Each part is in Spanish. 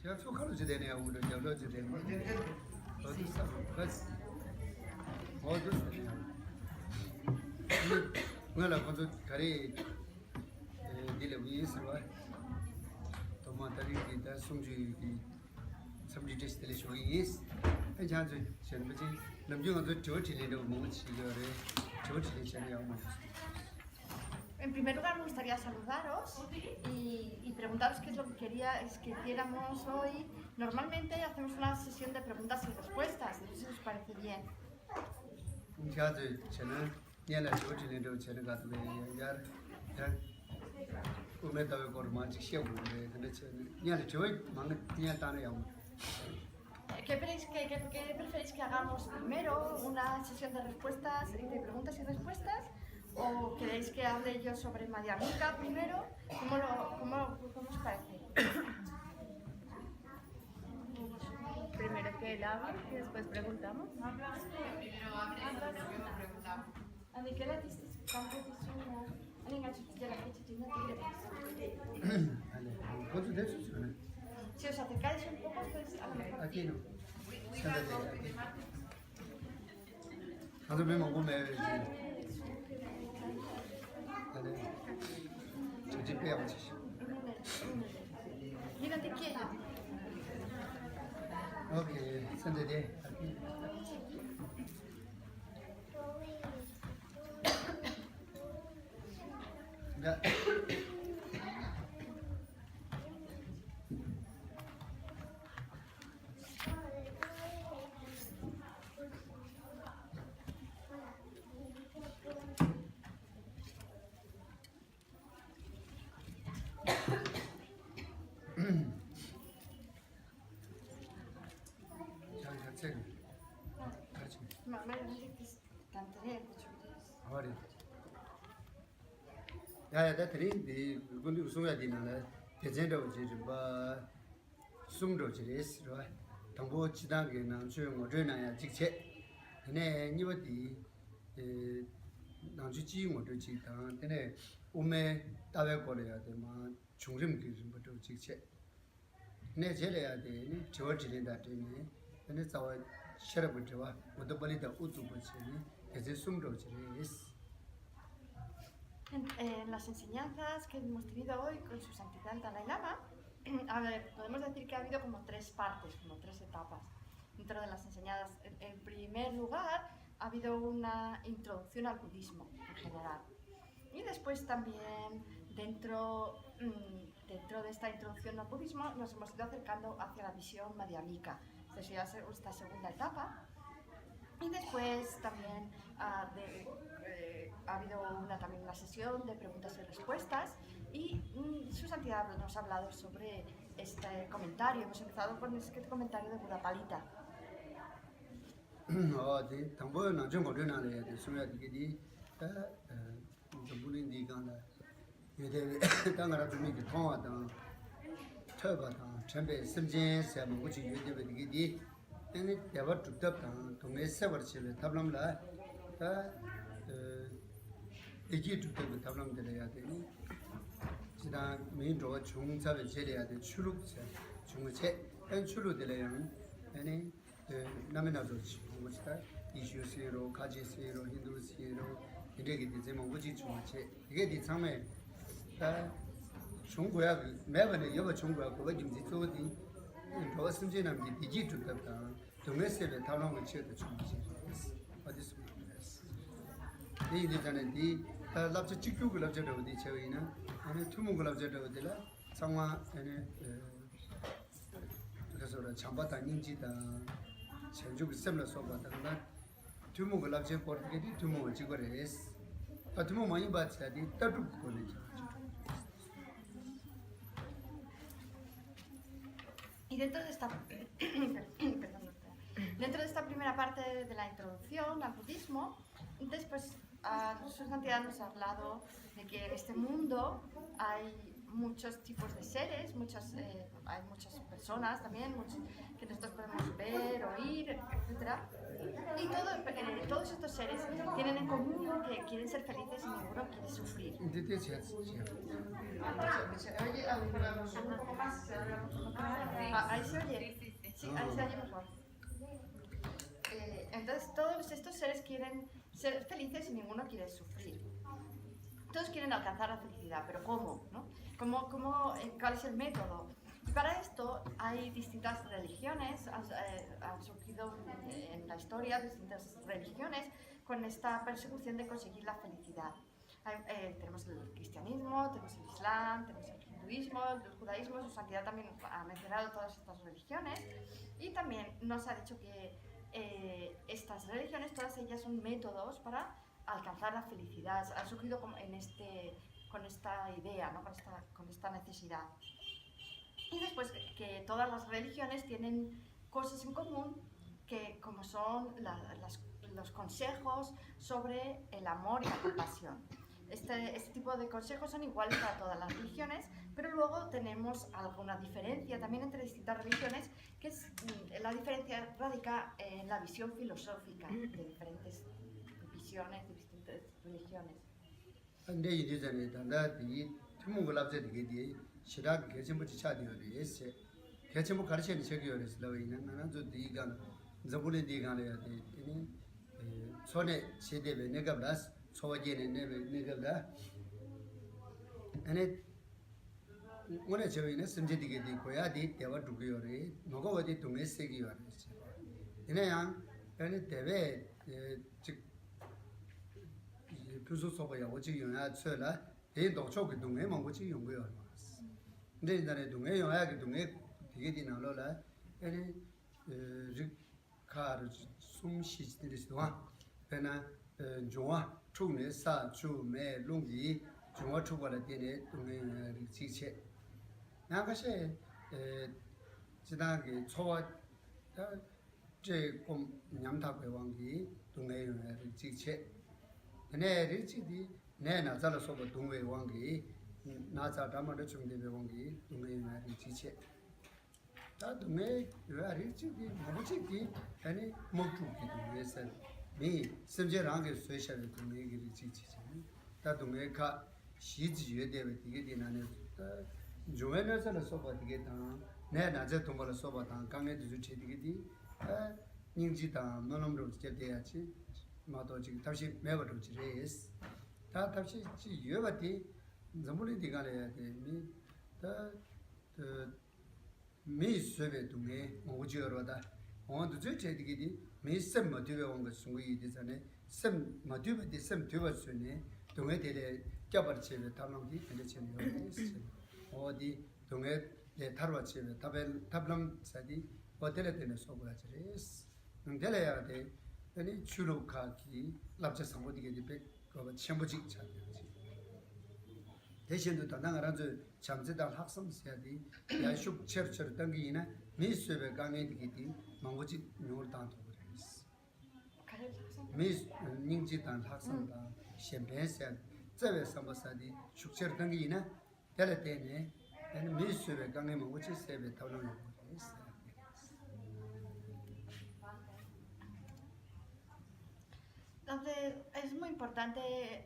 제가 속하로 지대네 우리 여러 지대네 어디서 버스 어디서 뭐라 먼저 가리 딜레 위스로 토마토리 기타 숨지 somebody just tell you is and chance chen bi nam jung zo jo chi le do mo chi yo re jo chi le chen ya mo. En primer lugar, me gustaría saludaros y preguntaros qué es lo que queríais que hiciéramos hoy. Normalmente hacemos una sesión de preguntas y respuestas, no sé si os parece bien. Cha zo chen ya la jo chi le do chen ga de ya ya ko me da ko ma chi xie wu de de chen ya le jo ma ya ta ne ya mo. ¿Qué preferís que hagamos primero? ¿Una sesión de respuestas, de preguntas y respuestas? ¿O queréis que hable yo sobre Madhyamika primero? ¿Cómo os parece? Primero que él hable y después preguntamos. Primero hablas y luego preguntamos. Ani que la tiste campo de suma, ani ngachi ya la fecha tiene Ale, ¿cuánto de eso suena? Si os acercáis un poco, pues a lo mejor. Aquí no. Siéntate aquí. Haz lo mismo con me. Ale. Yo te pego mucho. Mira, te quiero. Okay, siéntate aquí. Ya. 자, 책. 가르쳐. Mamá, no sé qué es tan mucho. 허리. 야야, 나들이 네 군대 우승해야 되는데 대전도 이제 봐 숨도 지레스로 당보 지단게 남수용 어제나야 직체. 근데 니버디 남주지 뭐도 지단 근데 오메 따외 거래야 돼만 중심 기준부터 직체. 내 제래야 되니 저 지린다 되니 근데 자와 셔럽부터 와 모두 벌이다 우주부터니 대제 숨도 지레스. En las enseñanzas que hemos tenido hoy con su santidad el Dalai Lama, a ver, podemos decir que ha habido como tres partes, como tres etapas dentro de las enseñanzas. En primer lugar, ha habido una introducción al budismo en general. Y después también, dentro de esta introducción al budismo, nos hemos ido acercando hacia la visión madhyamika. Esta sería esta segunda etapa. Y después también ha habido también una sesión de preguntas y respuestas y su santidad nos ha hablado sobre este comentario. Hemos empezado con este comentario de Buda Palita. 네, 당보는 나중 거려나래. 소야 되게 좀불린 디간다. 얘들 당가라 좀 이렇게 통하다. 처바다. 전배 심진 세번 같이 얘들 되게 근데 대화 죽답다. 동네 세버치를 답람라. 이게 죽답을 답람들어야 되니. 지난 민족 중사를 제려야 돼. 출루체. 중체. 출루들이랑 아니 나면나서 뭐지다. 이슈세로 가지세로 힌두세로 이렇게 되지 뭐 뭐지 중체. 이게 뒤참에 중국야 매번에 여러 중국야 그거 좀 지도디 저 심지는 이게 죽답다. 동네세를 답람을 치어도 중체. 어디서 이 이제는 이 랍저 직구를 랍저도 어디 저기나 아니 투문을 랍저도 어디라 상화 아니 그래서 참바다 인지다 전주 semla sobata na tumu galab je por ke di tumu ji gore es tumu mai baat sa di tatu ko ne Y dentro de esta dentro de esta primera parte de la introducción al budismo, después su santidad nos ha hablado de que en este mundo hay muchos tipos de seres, hay muchas personas también, que nosotros podemos ver, oír, etc. Y todos estos seres tienen en común que quieren ser felices y ninguno quiere sufrir. Sí, ahí se oye mejor. Entonces todos estos seres quieren ser felices y ninguno quiere sufrir. Todos quieren alcanzar la felicidad, pero ¿cómo? ¿No? ¿Cuál es el método? Y para esto hay distintas religiones, han surgido en la historia distintas religiones con esta persecución de conseguir la felicidad. Tenemos el cristianismo, tenemos el islam, tenemos el hinduismo, el judaísmo. Su santidad también ha mencionado todas estas religiones y también nos ha dicho que estas religiones, todas ellas son métodos para alcanzar la felicidad. Han surgido con esta idea, ¿no? con esta necesidad. Y después que todas las religiones tienen cosas en común, que como son los consejos sobre el amor y la compasión. Este tipo de consejos son iguales para todas las religiones, pero luego tenemos alguna diferencia también entre distintas religiones, que es la diferencia radica en la visión filosófica de diferentes visiones, de distintas religiones. 근데 이 전에 단다디 투문글랍제 되게 시락 개침부터 차디요리 에세 개침부 가르치는 책이요리스 라위는 나는 저 디간 저불에 디간에 되니 손에 세대베 내가 라스 소와제네 내가 아니 오늘 저희는 심지디게 되고야 디 대화 두고요리 뭐가 어디 동네 세기요리 이내양 아니 대베 즉 표소 소바야 어찌 용야 쳐라 대도 쪽이 동네 뭐지 용고요 근데 이제 동네 용야게 동네 되게 디나로라 아니 카르 숨시들이스와 배나 조아 총네 사주매 롱기 조아 초과를 되네 동네 지체 나가시 지나게 초와 제곰 냠다고 왕기 동네 지체 네 리치디 네 나자로 소고 동네 왕기 나자 담아도 중대배 왕기 동네 지체 다 동네 리치디 뭐지기 아니 먹주기 동네에서 미 심지랑게 스페셜 동네 지체 다 동네 가 시지에 대해 되게 되나네 조에너서 소고 되게 다 네 나자 동거를 소고 다 강에 주체 되게 디 닝지다 너놈으로 제대야지 마도 지금 다시 매버도 지레스 다 다시 지 유바티 점물이 디가래야 돼미다 미스베 동에 오지어로다 온도 제디기디 미스 모티베 온거 숨이 되잖아 심 모티베 심 되버스네 동에 되래 껴버치베 담랑디 근데체는 어디 동에 내 타르와치베 답람 사디 호텔에 되는 소고라지레스 응델해야 돼 아니 추로카기 랍자 상고디게 디베 그 첨부직 차지 대신도 당나라저 잠재단 학생세디 야슈 처처 당기나 미스베 강에디기 망고지 묘를 단도 그랬어 미스 닝지단 학생다 셴베세 저베 삼바사디 축처 당기나 될때네 아니 미스베 강에 망고지 세베 타오는 그랬어 Entonces, es muy importante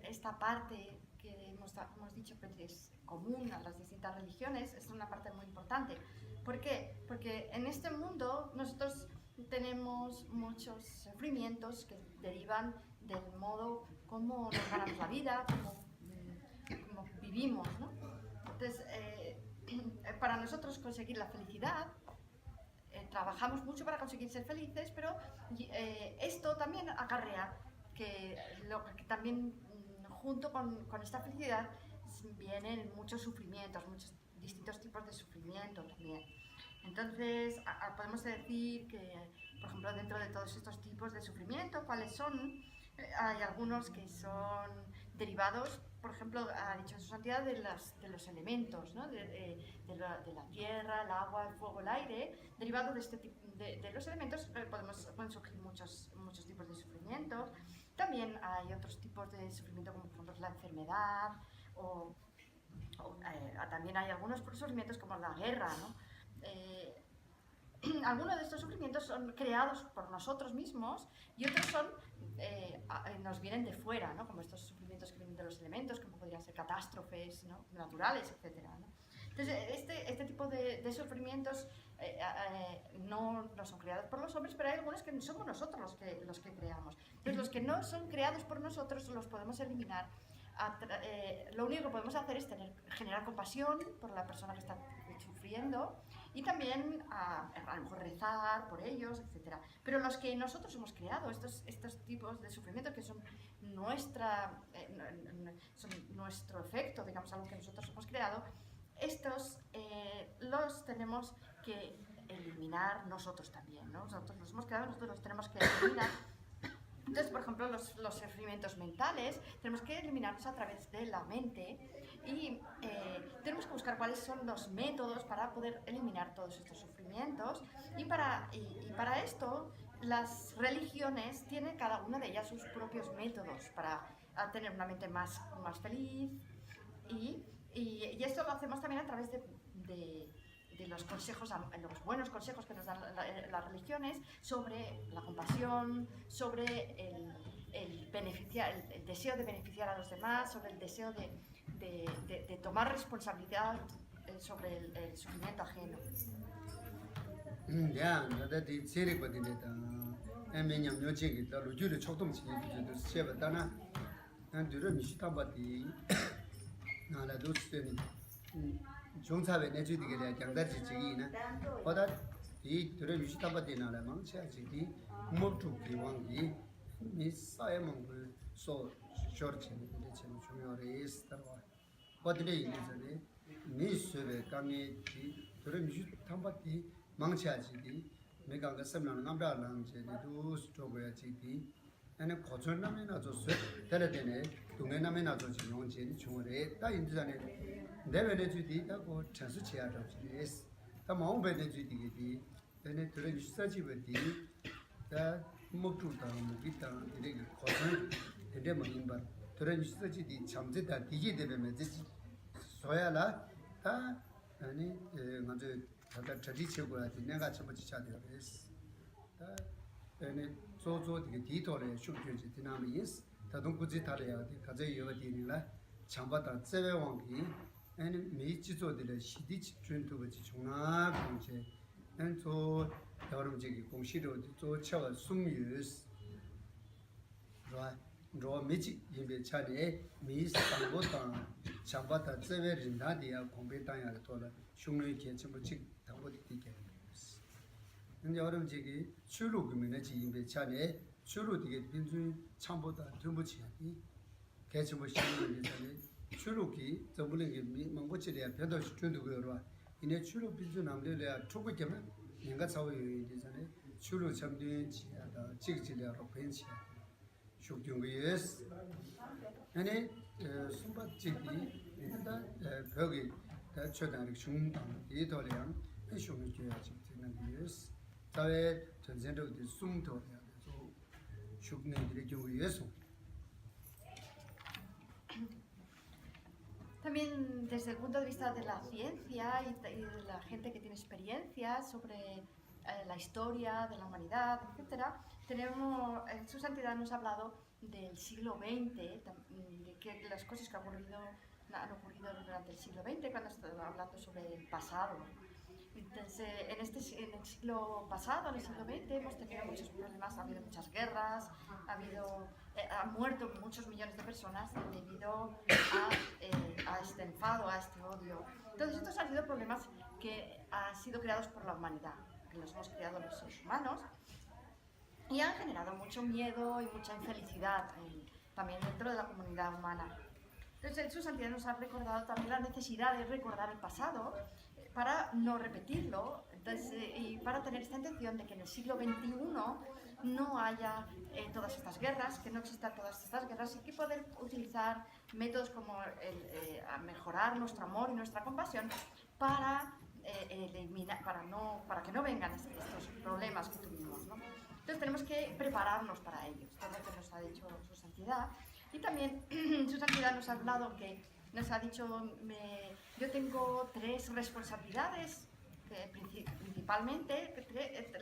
esta parte que hemos dicho que es común a las distintas religiones, es una parte muy importante. ¿Por qué? Porque en este mundo nosotros tenemos muchos sufrimientos que derivan del modo como nos ganamos la vida, como vivimos, ¿no? Entonces, para nosotros conseguir la felicidad, trabajamos mucho para conseguir ser felices, pero esto también acarrea que también junto con esta felicidad vienen muchos sufrimientos, muchos distintos tipos de sufrimiento también. Entonces, podemos decir que, por ejemplo, dentro de todos estos tipos de sufrimiento, ¿cuáles son? Hay algunos que son derivados, por ejemplo, ha dicho su santidad, de los elementos, ¿no? de la tierra, el agua, el fuego, el aire. Derivado de los elementos pueden surgir muchos tipos de sufrimientos. También hay otros tipos de sufrimiento, como por ejemplo la enfermedad, también hay algunos sufrimientos como la guerra, ¿no? Algunos de estos sufrimientos son creados por nosotros mismos y otros nos vienen de fuera, ¿no? Como estos sufrimientos que vienen de los elementos, como podrían ser catástrofes, ¿no? naturales, etc., ¿no? Entonces, este tipo de sufrimientos no son creados por los hombres, pero hay algunos que somos nosotros los que creamos. Entonces, los que no son creados por nosotros los podemos eliminar. Lo único que podemos hacer es generar compasión por la persona que está sufriendo y también a lo mejor rezar por ellos, etc. Pero los que nosotros hemos creado, estos tipos de sufrimiento que son nuestro efecto, digamos, algo que nosotros hemos creado, estos los tenemos que eliminar nosotros también, ¿no? Nosotros los hemos creado, nosotros los tenemos que eliminar. Entonces, por ejemplo, los sufrimientos mentales tenemos que eliminarlos a través de la mente y tenemos que buscar cuáles son los métodos para poder eliminar todos estos sufrimientos y para esto las religiones tienen cada una de ellas sus propios métodos para tener una mente más feliz y esto lo hacemos también a través de los consejos, los buenos consejos que nos dan las religiones sobre la compasión, sobre el deseo de beneficiar a los demás, sobre el deseo de tomar responsabilidad sobre el sufrimiento ajeno. Ya, nada de serie para de me llamo Jing, la lucha de chotom chi de se va dana. Dure mi shi tamba di na la do se ni. 종사에 내주디게 장다지 지기나 보다 이 들어 미시다바 되나라 망치아지디 목투기 왕기 미사에 먹을 소 쇼르치는 대체는 중요해스다와 보들이 이제네 미스베 감이 들어 미시다바디 망치아지디 내가 그 섬나는 남자랑 제도 스토브야 지디 아니 고전남이나 줬어 데려되네 동네남이나 줬지 용진 중월에 딱 인자네 내외에 주디다고 전수 제하듯이 다 마음배에 주디게 내내 들어 주사지버디 다 목주다 목이다 이렇게 고선 근데 뭐 인바 들어 주사지디 잠재다 디게 되면 되지 소야라 다 아니 먼저 다들 저지치고야 내가 저부지 차대요 다 아니 조조디게 디토래 슈크지 디나미스 다동 굳이 달아야 돼 가져 여디니라 참바다 제외왕기 아니 메이지조들의 시디치 준토버지 중나 공제 엔토 여름제기 공시로 또 차와 숨유스 로 메지 임베 차례 미스 방보다 참바다 제외린다디야 공배당야 돌아 흉의 개침부지 당보디 되게 근데 여름제기 출로 금연의 임베 차례 출로 되게 빈준 참보다 전부치야디 개침부 시는 전에 출로기 저번에 망고치리아 변도 준두고요. 이내 출로 빈주 남들이야 초보게면 내가 사고요 이제는 출로 참된 지하다 찍지려고 벤치 쇼경이스 아니 숨바지기 일단 벽이 다 초단의 중단 이도량 쇼미 줘야지 되는 거예스 다에 전생도 숨도야 그래서 쇼네들의 경우에서 También desde el punto de vista de la ciencia y de la gente que tiene experiencia sobre la historia de la humanidad, etc., su santidad nos ha hablado del siglo XX, de que las cosas que han ocurrido durante el siglo XX, cuando estamos hablando sobre el pasado. Entonces, en el siglo pasado, en el siglo XX, hemos tenido muchos problemas, ha habido muchas guerras, han muerto muchos millones de personas debido a este enfado, a este odio. Entonces, estos han sido problemas que han sido creados por la humanidad, que los hemos creado los seres humanos, y han generado mucho miedo y mucha infelicidad también dentro de la comunidad humana. Entonces, su santidad nos ha recordado también la necesidad de recordar el pasado, para no repetirlo, entonces, y para tener esta intención de que en el siglo XXI no haya todas estas guerras, que no existan todas estas guerras, y que poder utilizar métodos como mejorar nuestro amor y nuestra compasión para eliminar, para que no vengan estos problemas que tuvimos, ¿no? Entonces tenemos que prepararnos para ellos, todo lo que nos ha dicho su santidad. Y también su santidad nos ha hablado nos ha dicho, yo tengo 3 responsabilidades, principalmente,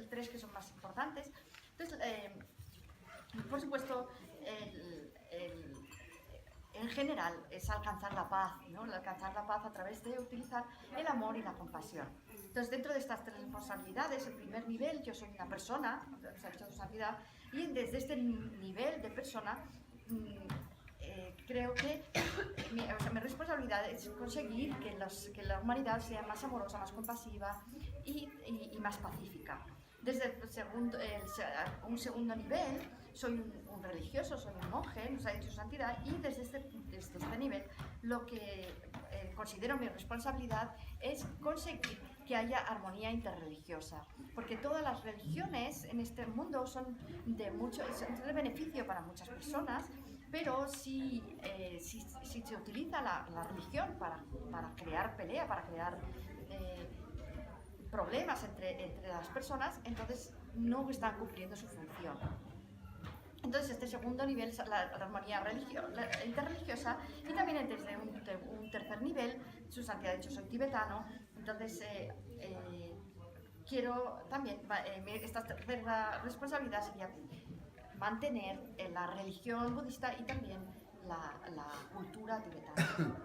3 que son más importantes. Entonces, por supuesto, en general es alcanzar la paz, ¿no? Alcanzar la paz a través de utilizar el amor y la compasión. Entonces, dentro de estas tres responsabilidades, el primer nivel, yo soy una persona, o sea, de santidad, y desde este nivel de persona, creo que mi responsabilidad es conseguir que la humanidad sea más amorosa, más compasiva y más pacífica. Desde un segundo nivel, soy un religioso, soy un monje, nos ha dicho santidad, y desde este nivel lo que considero mi responsabilidad es conseguir que haya armonía interreligiosa, porque todas las religiones en este mundo son de beneficio para muchas personas, pero si se utiliza la religión para crear pelea, para crear problemas entre las personas, entonces no están cumpliendo su función. Entonces, este segundo nivel es la armonía interreligiosa, y también desde un tercer nivel, su santidad, de hecho soy tibetano, entonces quiero también, esta tercera responsabilidad sería mantener la religión budista y también la cultura tibetana.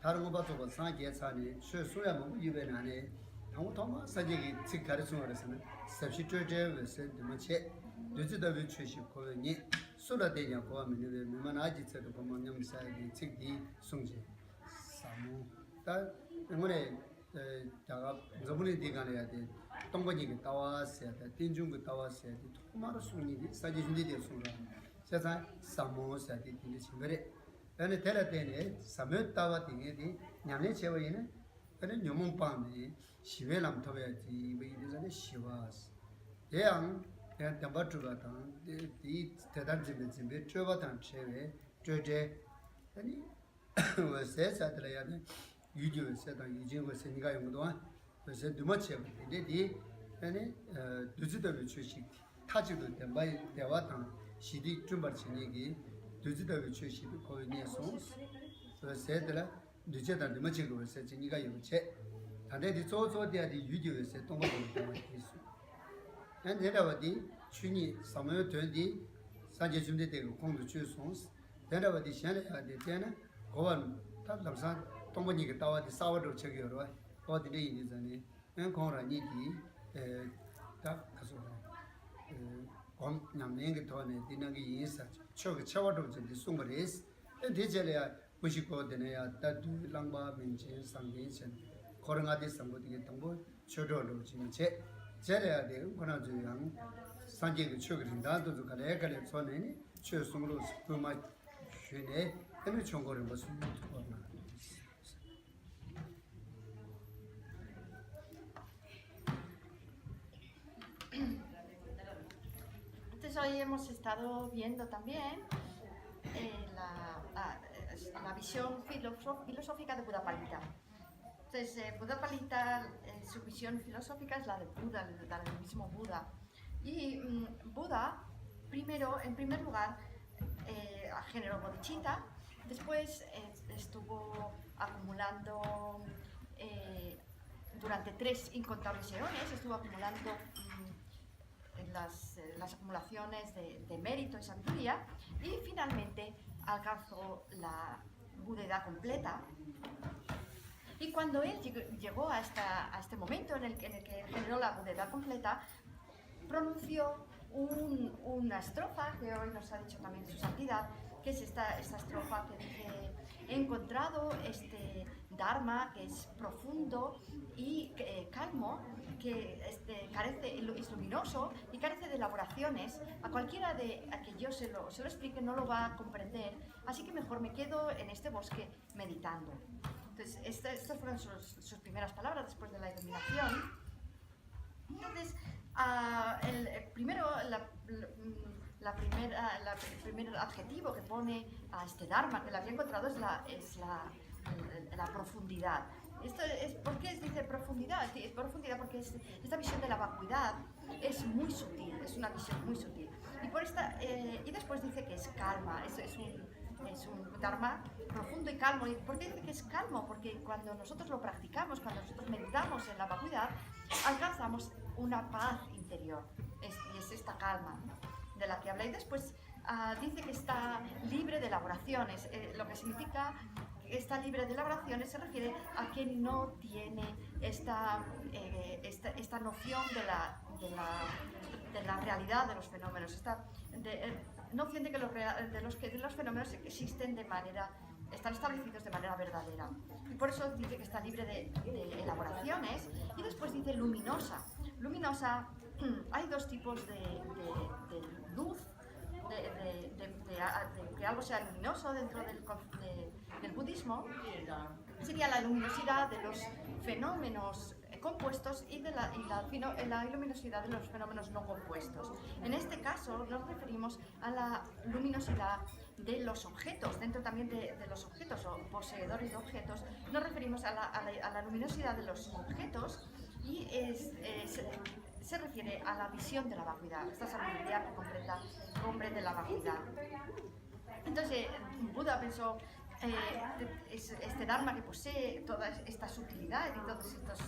다른 거 봐도 상계 차니 수수야 뭐 유배나네 아무 도마 사제기 직가르송 알았으면 섭시트제 웨스 드마체 되지다비 취시 거니 소라대냐 고하면 미만 아지체도 보면 냠사기 직디 송제 사무 다 응원에 다가 저번에 디간해야 돼 동번이게 따와서야 돼 딘중고 따와서야 돼 토마로 송이디 사제준디 되송라 세상 사무서야 돼 딘지 친거래 ane tela tene samyo tawa tinge di nyamne chewa yene ane nyomong pangde shiwe lam tawa di bayi dizane shiwas deyang tenpa chuka tang di tetan zimbe chuwa tang chewe chuche ane wase satla yane yuji wase tang yujin wase niga yungduwa wase duma chewa di ane duzitawe chushik tachido tenpa dewa tang shidi chumbar chenegi 두지다고 최시도 거의 내송스 세들라 두제다 드마치고 세지 니가 요체 다데디 조조디아디 유디오에서 동거도 때문에 있어 엔데라와디 추니 사모요 된디 사제 준비 되고 공도 주송스 데라와디 샤네야디 때나 고원 답답산 동거니가 따와디 싸워도 저기로 어디에 있는지 엔 공라니디 딱 가서 곰 남내게 돈에 디나게 인사 choke chawado je sungres e dejelea bushiko denea tatu langba menchen sangin chen koranga de sambodi tongbo chodo lo jimche jelea de kona ju yang sanje ge choke rinda do kale kale chone ni che sungro kuma shune ene chongore mo su korna Hoy hemos estado viendo también la visión filosófica de Buddha Palita. Entonces, Buddha Palita, su visión filosófica es la de Buda, del mismo Buda. Y Buda, en primer lugar, generó bodhicitta, después estuvo acumulando, durante 3 incontables eones, estuvo acumulando las acumulaciones de mérito y sabiduría, y finalmente alcanzó la budedad completa. Y cuando él llegó a este momento en el que generó la budedad completa, pronunció una estrofa que hoy nos ha dicho también su santidad, que es esta estrofa que dice: he encontrado este Dharma que es profundo y calmo, que es luminoso y carece de elaboraciones. A cualquiera a que yo se lo explique no lo va a comprender, así que mejor me quedo en este bosque meditando. Entonces, estas fueron sus primeras palabras después de la iluminación. Entonces, primero el primer adjetivo que pone a este Dharma, que le había encontrado, es la profundidad. ¿Por qué dice profundidad? Es profundidad porque esta visión de la vacuidad es muy sutil, es una visión muy sutil. Y después dice que es calma, es un Dharma profundo y calmo. ¿Y por qué dice que es calmo? Porque cuando nosotros lo practicamos, cuando nosotros meditamos en la vacuidad, alcanzamos una paz interior. Y es esta calma, ¿no?, de la que habla. Y después dice que está libre de elaboraciones, lo que significa que está libre de elaboraciones se refiere a que no tiene esta noción de la realidad de los fenómenos, esta noción de que los fenómenos están establecidos de manera verdadera. Y por eso dice que está libre de elaboraciones. Y después dice luminosa. Luminosa, hay dos tipos de luz, de que algo sea luminoso dentro del budismo. Sería la luminosidad de los fenómenos compuestos y la luminosidad de los fenómenos no compuestos. En este caso nos referimos a la luminosidad de los objetos, dentro también de los objetos o poseedores de objetos. Nos referimos a la luminosidad de los objetos y se refiere a la visión de la vacuidad, esta sabiduría que comprende la vacuidad. Entonces Buda pensó, este Dharma que posee toda esta sutilidad y todas estas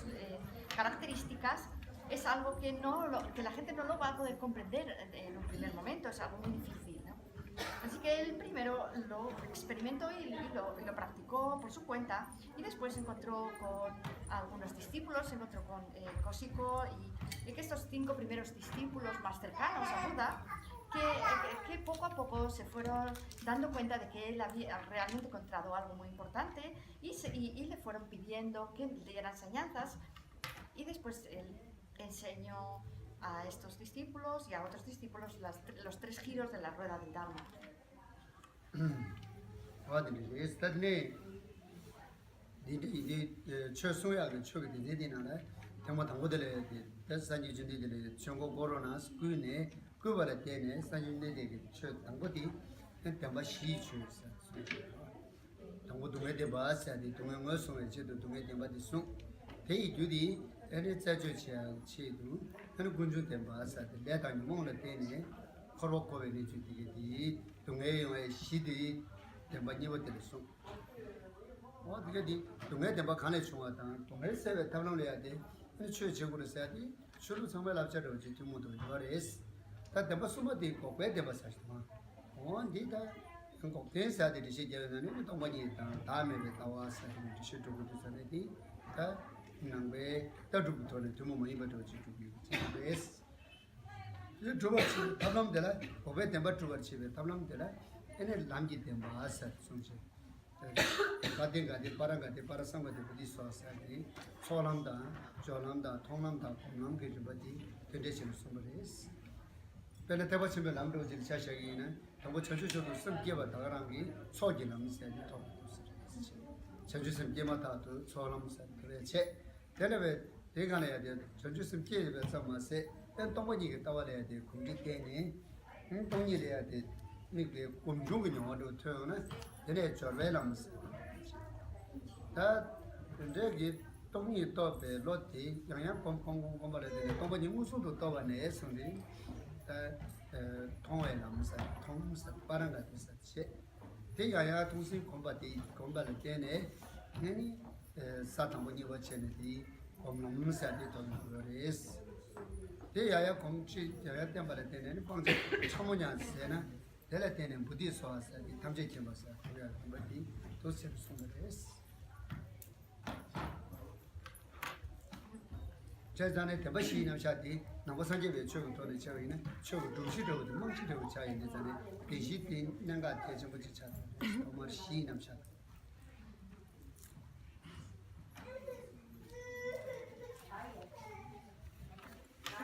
características es algo que la gente no lo va a poder comprender en un primer momento, es algo muy difícil, ¿no? Así que él primero lo experimentó y lo practicó por su cuenta, y después se encontró con algunos discípulos, se encontró con Koshiko y que estos 5 primeros discípulos más cercanos a Buda, que poco a poco se fueron dando cuenta de que él había realmente encontrado algo muy importante y le fueron pidiendo que le diera enseñanzas, y después él enseñó a estos discípulos y a otros discípulos los 3 giros de la rueda del Dharma.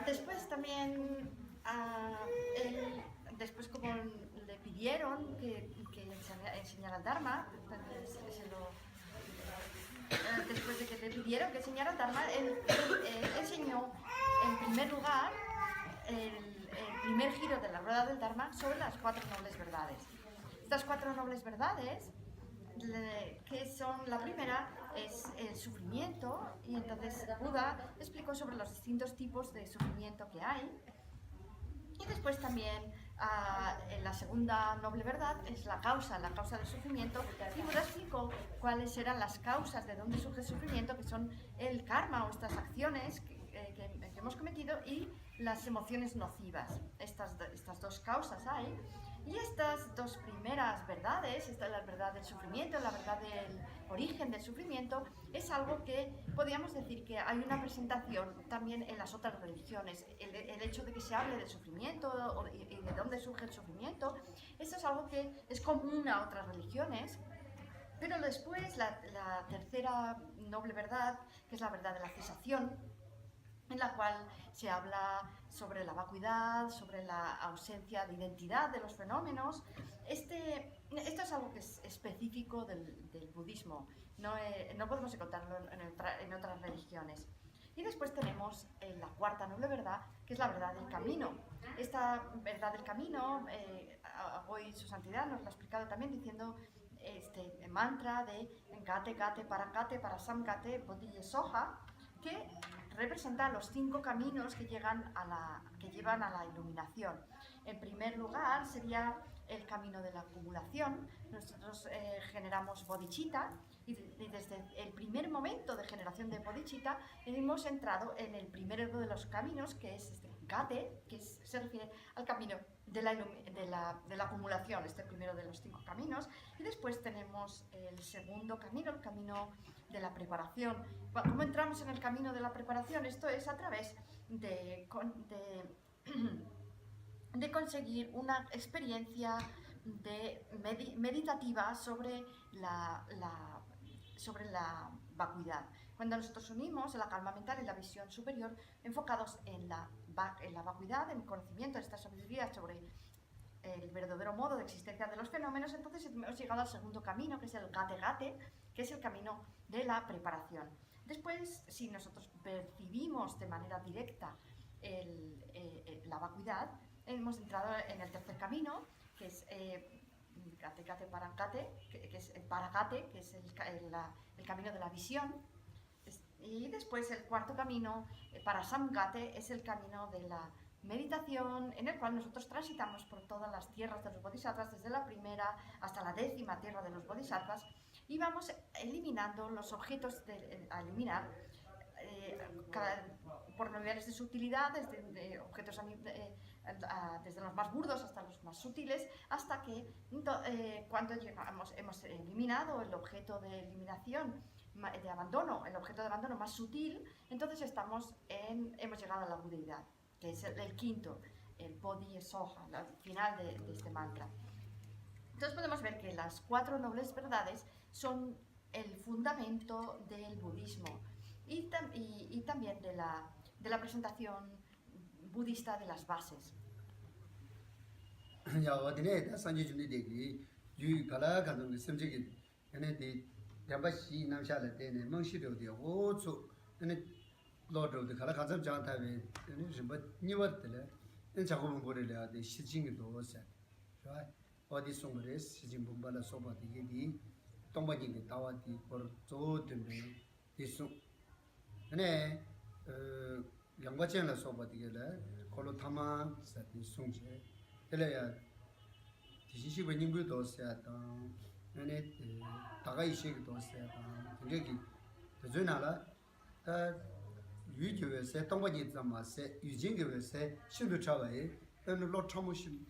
Después también, después como le pidieron que enseñara el Dharma, después de que le pidieron que enseñara el Dharma, él enseñó en primer lugar el primer giro de la rueda del Dharma sobre las 4 nobles verdades. Estas 4 nobles verdades, que son la primera, es el sufrimiento, y entonces Buda explicó sobre los distintos tipos de sufrimiento que hay. Y después también la segunda noble verdad es la causa del sufrimiento, y Buda explicó cuáles eran las causas de dónde surge el sufrimiento, que son el karma o estas acciones que hemos cometido y las emociones nocivas. Estas dos causas hay. Y estas dos primeras verdades, esta es la verdad del sufrimiento, la verdad del origen del sufrimiento, es algo que podríamos decir que hay una presentación también en las otras religiones. El hecho de que se hable del sufrimiento y de dónde surge el sufrimiento, esto es algo que es común a otras religiones. Pero después la tercera noble verdad, que es la verdad de la cesación, en la cual se habla sobre la vacuidad, sobre la ausencia de identidad de los fenómenos. Esto es algo que es específico del budismo, no podemos encontrarlo en otras religiones. Y después tenemos la cuarta noble verdad, que es la verdad del camino. Esta verdad del camino, hoy su santidad nos lo ha explicado también diciendo este mantra de Gate, Gate, Parasam, Gate, Bodhi Soha, que representa los 5 caminos que llevan a la iluminación. En primer lugar sería el camino de la acumulación. Nosotros generamos bodhicitta y desde el primer momento de generación de bodhicitta hemos entrado en el primero de los caminos, que es Gate, que se refiere al camino de la acumulación, primero de los 5 caminos. Y después tenemos el segundo camino, el camino de la preparación. ¿Cómo entramos en el camino de la preparación? Esto es a través de conseguir una experiencia meditativa sobre la vacuidad. Cuando nosotros unimos la calma mental y la visión superior, enfocados en la vacuidad, en el conocimiento de esta sabiduría sobre el verdadero modo de existencia de los fenómenos, entonces hemos llegado al segundo camino, que es el Gate Gate, que es el camino de la preparación. Después, si nosotros percibimos de manera directa la vacuidad, hemos entrado en el tercer camino, que es Gate Gate Paragate, que es el Paragate, que es el camino de la visión. Y después el cuarto camino, Parasamgate, es el camino de la meditación, en el cual nosotros transitamos por todas las tierras de los bodhisattvas, desde la primera hasta la 10ª tierra de los bodhisattvas, y vamos eliminando los objetos a eliminar por niveles de sutilidad, desde objetos desde los más burdos hasta los más sutiles, hasta que cuando hemos eliminado el objeto de eliminación de abandono, el objeto de abandono más sutil, entonces hemos llegado a la budeidad, que es el quinto, el Bodhi Soha, el final de este mantra. Entonces podemos ver que las 4 nobles verdades son el fundamento del budismo y también de la presentación budista de las bases. Ya, 어디네 다 산지 준비 되기 유 갈아 가는 게 심지게 얘네들 야바시 남샤를 때네 멍시도 되고 오초 얘네 로드도 갈아 가서 장타베 얘네 좀 니버들 얘 작업은 버려야 돼 시징이 도서 좋아 어디 송그레 시징 분발을 소바디 얘기 동바지게 다와디 por 조든데 이수 얘네 양바전을 소바디게라 콜로 타마 사티 송제 엘레야 디시시 원인부 도스야다 얘네 다가 이식이 도스야다 저기 저나라 유교에서 동바지 잠마세 유진교에서 신도 차와에 어느 로차무시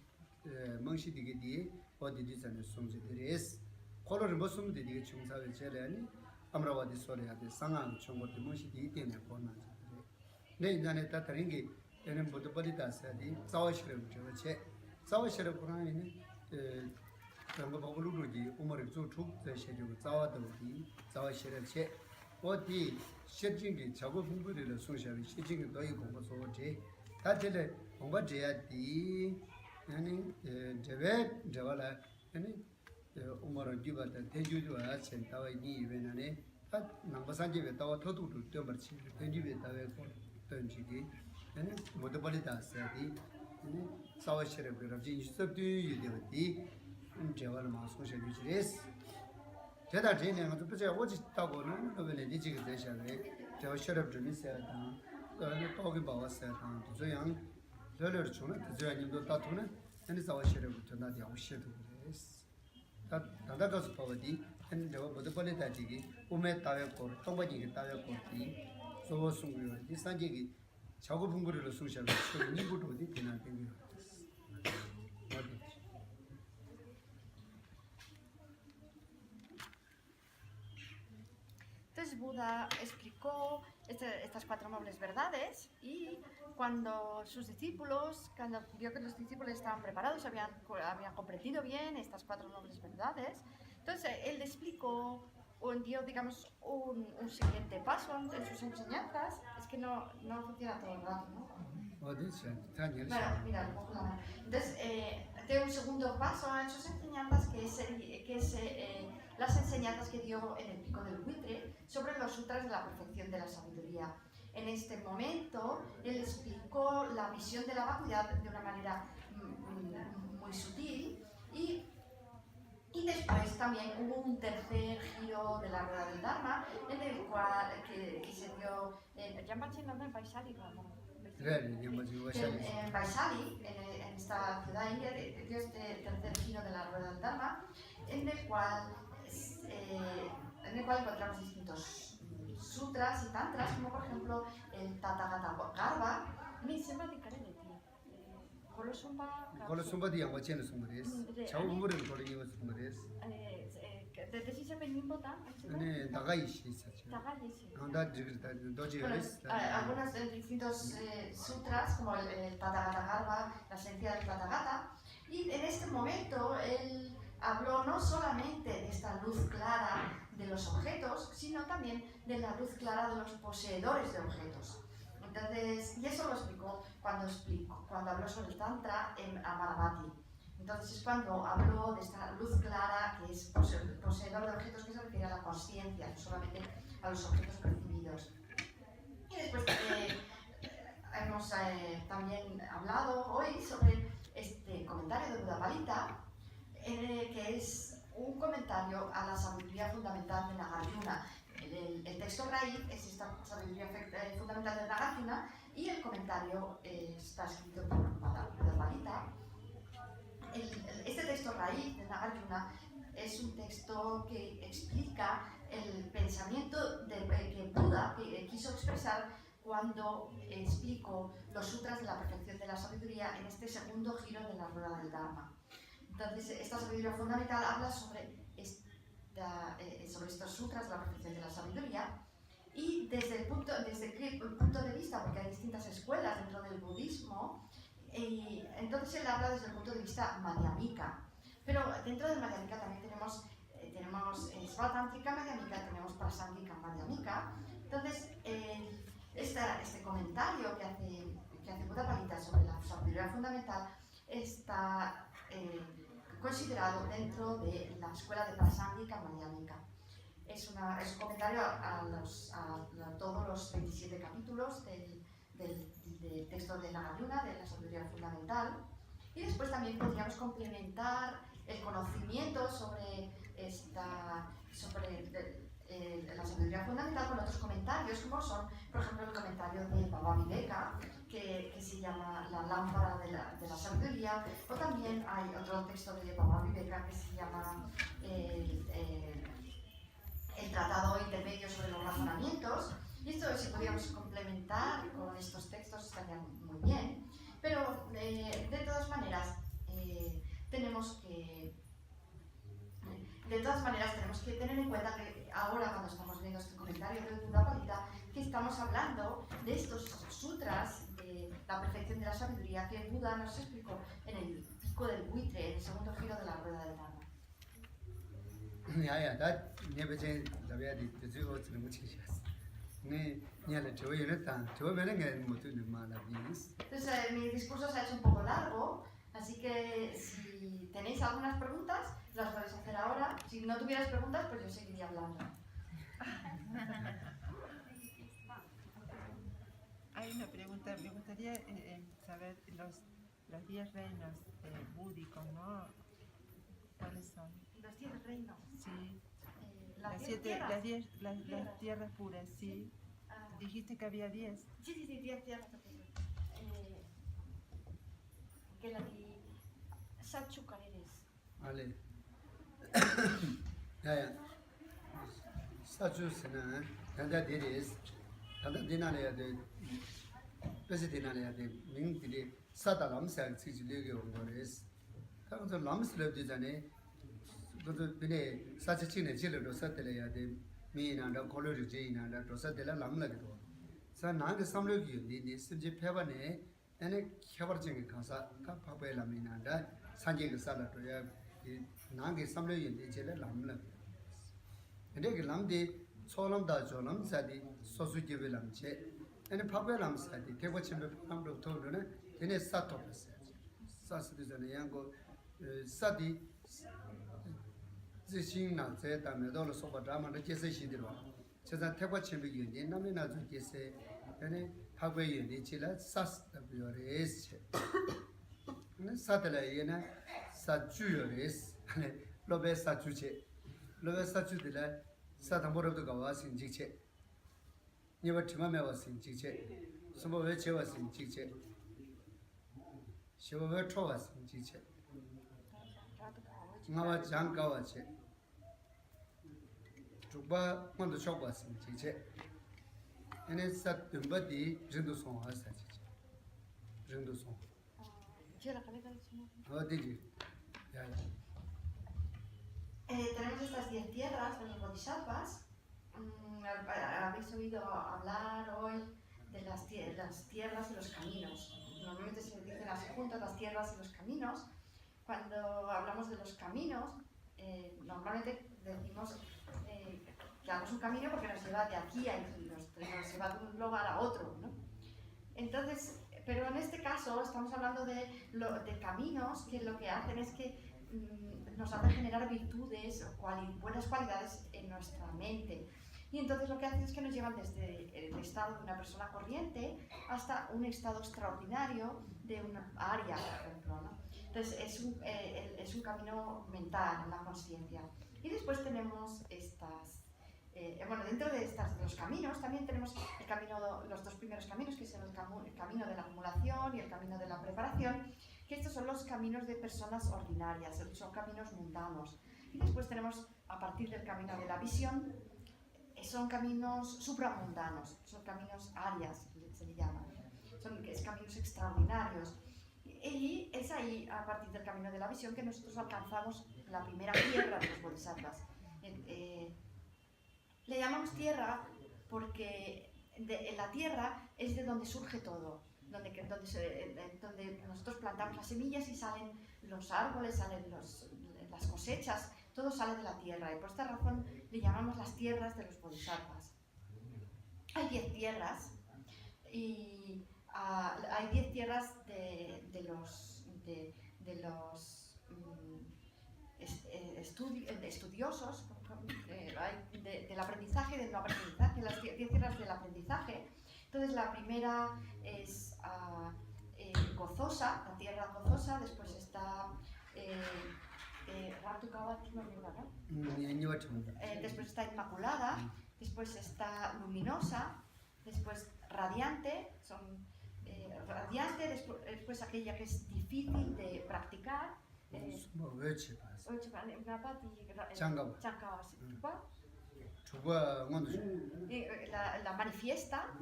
멍시디게디 어디디잖아 송제들이스 콜로를 무슨 데디게 중사를 제래니 아무라와디 소리하데 상황 총고도 멍시디 때문에 보나지 네 이전에 다 다른 게 얘는 모두 버리다서디 자와시를 저체 자와시를 보라니 그런 거 보고 루루지 우머를 좀축 제시되고 자와도디 자와시를 체 어디 실증이 작업 공부를 소샤비 실증이 더 있고 소지 다들 공부해야지 아니 제베 저발아 아니 우머를 기바다 대주주와 센터와 이 이외에는 딱 남바산집에 따와 토도도 좀 버치 대주에 따와 던지기 moto polita sadi sawa shere rabji sabdu yudevati jawal maso shelu jires 제가 제는 아주 부자 어디 있다고는 그러면 이제 지금 대셔에 저 셔럽 좀 있어야 다. 그러면 거기 봐왔어야 다. 저양 저를 주는 저양님도 다투는 근데 사와 셔럽 전화디 오셔도 그랬어. 다다 가서 봐디 근데 저 모두 빨리 다지기 오메 따외 거 통바지기 따외 거디 소소 숨고요. 이 산지기 작업 분부를 숨셔서 이부터 어디 되나 되는 거. Entonces Buda explicó estas 4 nobles verdades y cuando sus discípulos, cuando vio que los discípulos estaban preparados, habían comprendido bien estas 4 nobles verdades, entonces él explicó o dio, digamos, un siguiente paso en sus enseñanzas. Es que no funciona todo el rato, ¿no? Bueno, mira, entonces dio un segundo paso en sus enseñanzas que es las enseñanzas que dio en el Pico del Buitre sobre los sutras de la perfección de la sabiduría. En este momento, él explicó la visión de la vacuidad de una manera muy sutil y después también hubo un tercer giro de la rueda del Dharma en el cual que se dio en Vaishali, en Vaishali, en esta ciudad india, dio este tercer giro de la rueda del Dharma en el cual encontramos distintos sutras y tantras, como por ejemplo el Tathagata Garbha. Golosumba di yang chen sumba des. Chau umur ko ni was sumba des. Desde si se ven botan. Ne dagai shi sa. Anda jigta doji es. Algunos distintos sutras como el Tathagata Garbha, la esencia del Tathagata, y en este momento él habló no solamente de esta luz clara de los objetos, sino también de la luz clara de los poseedores de objetos. Entonces, y eso lo explicó cuando habló sobre el Tantra en Amaravati. Entonces es cuando habló de esta luz clara que es poseedor de objetos, que se refiere a la consciencia, no solamente a los objetos percibidos. Y después hemos también hablado hoy sobre este comentario de Buddhapalita, que es un comentario a la sabiduría fundamental de Nagarjuna. El texto raíz es esta sabiduría fundamental de Nagarjuna y el comentario está escrito por Buddhapalita. Este texto raíz de Nagarjuna es un texto que explica el pensamiento que Buda quiso expresar cuando explicó los sutras de la perfección de la sabiduría en este segundo giro de la rueda del Dharma. Entonces, esta sabiduría fundamental habla sobre estos sutras de la perfección de la sabiduría y desde el punto de vista, porque hay distintas escuelas dentro del budismo, entonces él habla desde el punto de vista madhyamika. Pero dentro del madhyamika también tenemos svatántrica madhyamika, tenemos prasangika madhyamika. Entonces, este comentario que hace Buddhapalita sobre la sabiduría fundamental está considerado dentro de la escuela de prasangika madhyamika. Es un comentario a todos los 27 capítulos del texto de Nagarjuna, de la sabiduría fundamental. Y después también podríamos complementar el conocimiento sobre la sabiduría fundamental con otros comentarios, como son, por ejemplo, el comentario de Baba Viveka, que se llama La lámpara de la sabiduría, o también hay otro texto de Baba Viveka que se llama el tratado intermedio sobre los razonamientos. Y esto, si podíamos complementar con estos textos, estaría muy bien. Pero, de todas maneras, tenemos que tener en cuenta que ahora, cuando estamos viendo este comentario de Buddhapalita, que estamos hablando de estos sutras de la perfección de la sabiduría que Buda nos explicó en el Pico del Buitre, en el segundo giro de la rueda del Dharma. Entonces, mi discurso se ha hecho un poco largo, así que si tenéis algunas preguntas, las podéis hacer ahora. Si no tuvierais preguntas, pues yo seguiría hablando. Hay una pregunta, me gustaría saber los 10 reinos búdicos, ¿no? ¿Cuáles son? Los 10 reinos. Sí. Las 10 siete, tierras. las tierras puras, sí. Ah, Dijiste que había 10. sí, 10 tierras. Que la di Sachu Careres. Ale. Ya. Sachu sena, tanda diris, tanda dinale ya de, pesi dinale ya de, ming dili, sata lamsa ciji lege ongores. Tanto lamsa lebdi zane, tanto bine sachi chine chile do satele ya de, mi inanda kolori je inanda do satele lamla gado. Sa nang samlo gi ni simje pheba ne, ene khabar jeng khasa ka phabe lam inanda, sanje ge sala do ya, nang samlo gi ni chile lamla. Ene lamdi solam da jolam sadi sosu jibe lamche ene phabe lam sadi tebo chimbe pam do to ne ene sato pese sasdi zane yango sadi zishin na ze da me do lo so ba drama de jese shi de lo cheza tebo chimbe yin ni na me na zo jese ene phabe yin ni chila sas da bio res ne sadela yena sa ju yo res ane lobe sa ju che lobe sa ju de la 사탕 보러도 가와 신직체 니와 팀마메와 신직체 스모베 제와 신직체 시오베 초와 신직체 나와 장가와 체 주바 먼저 쇼과 신직체 에네 사tum바디 rindu 송하 사직체 rindu 송 Yo la cabeza de su 어디지 야야 tenemos estas 10 tierras de los bodhisattvas. Habéis oído hablar hoy de las tierras y los caminos. Normalmente se dicen así juntas, las tierras y los caminos. Cuando hablamos de los caminos, normalmente decimos que hagamos un camino porque nos lleva de aquí a aquí, nos lleva de un lugar a otro, ¿no? Entonces, pero en este caso estamos hablando de caminos que lo que hacen es que nos hace generar virtudes o buenas cualidades en nuestra mente. Y entonces lo que hacen es que nos llevan desde el estado de una persona corriente hasta un estado extraordinario de una área, por ejemplo, ¿no? Entonces es un camino mental, en la conciencia. Y después tenemos dentro de los caminos también tenemos los dos primeros caminos, que son el camino de la acumulación y el camino de la preparación, que estos son los caminos de personas ordinarias, son caminos mundanos. Y después tenemos, a partir del camino de la visión, son caminos supramundanos, son caminos arias, se le llaman, son caminos extraordinarios. Y es ahí, a partir del camino de la visión, que nosotros alcanzamos la primera tierra de los bodhisattvas. Le llamamos tierra porque en la tierra es de donde surge todo. Donde nosotros plantamos las semillas y salen los árboles, salen las cosechas, todo sale de la tierra, y por esta razón le llamamos las tierras de los bodhisattvas. Hay 10 tierras y hay 10 tierras de los estudiosos del aprendizaje, del no aprendizaje, las 10 tierras del aprendizaje. Entonces la primera es gozosa, la tierra gozosa, después está después está inmaculada, después está luminosa, después radiante, después aquella que es difícil de practicar, la manifiesta,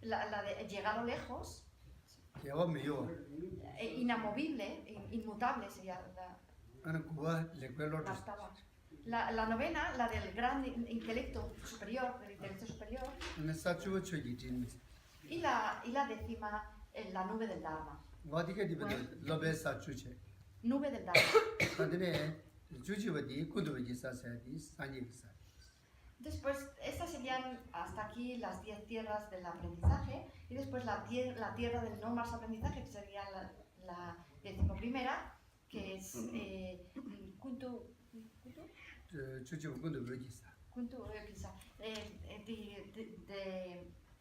la de llegado lejos, inamovible, inmutable sería la novena, la del gran intelecto superior, y la décima, la nube del Dharma. Nube del Dharma. Después, estas serían hasta aquí las 10 tierras del aprendizaje, y después la tierra del no más aprendizaje, que sería la 11ª, que es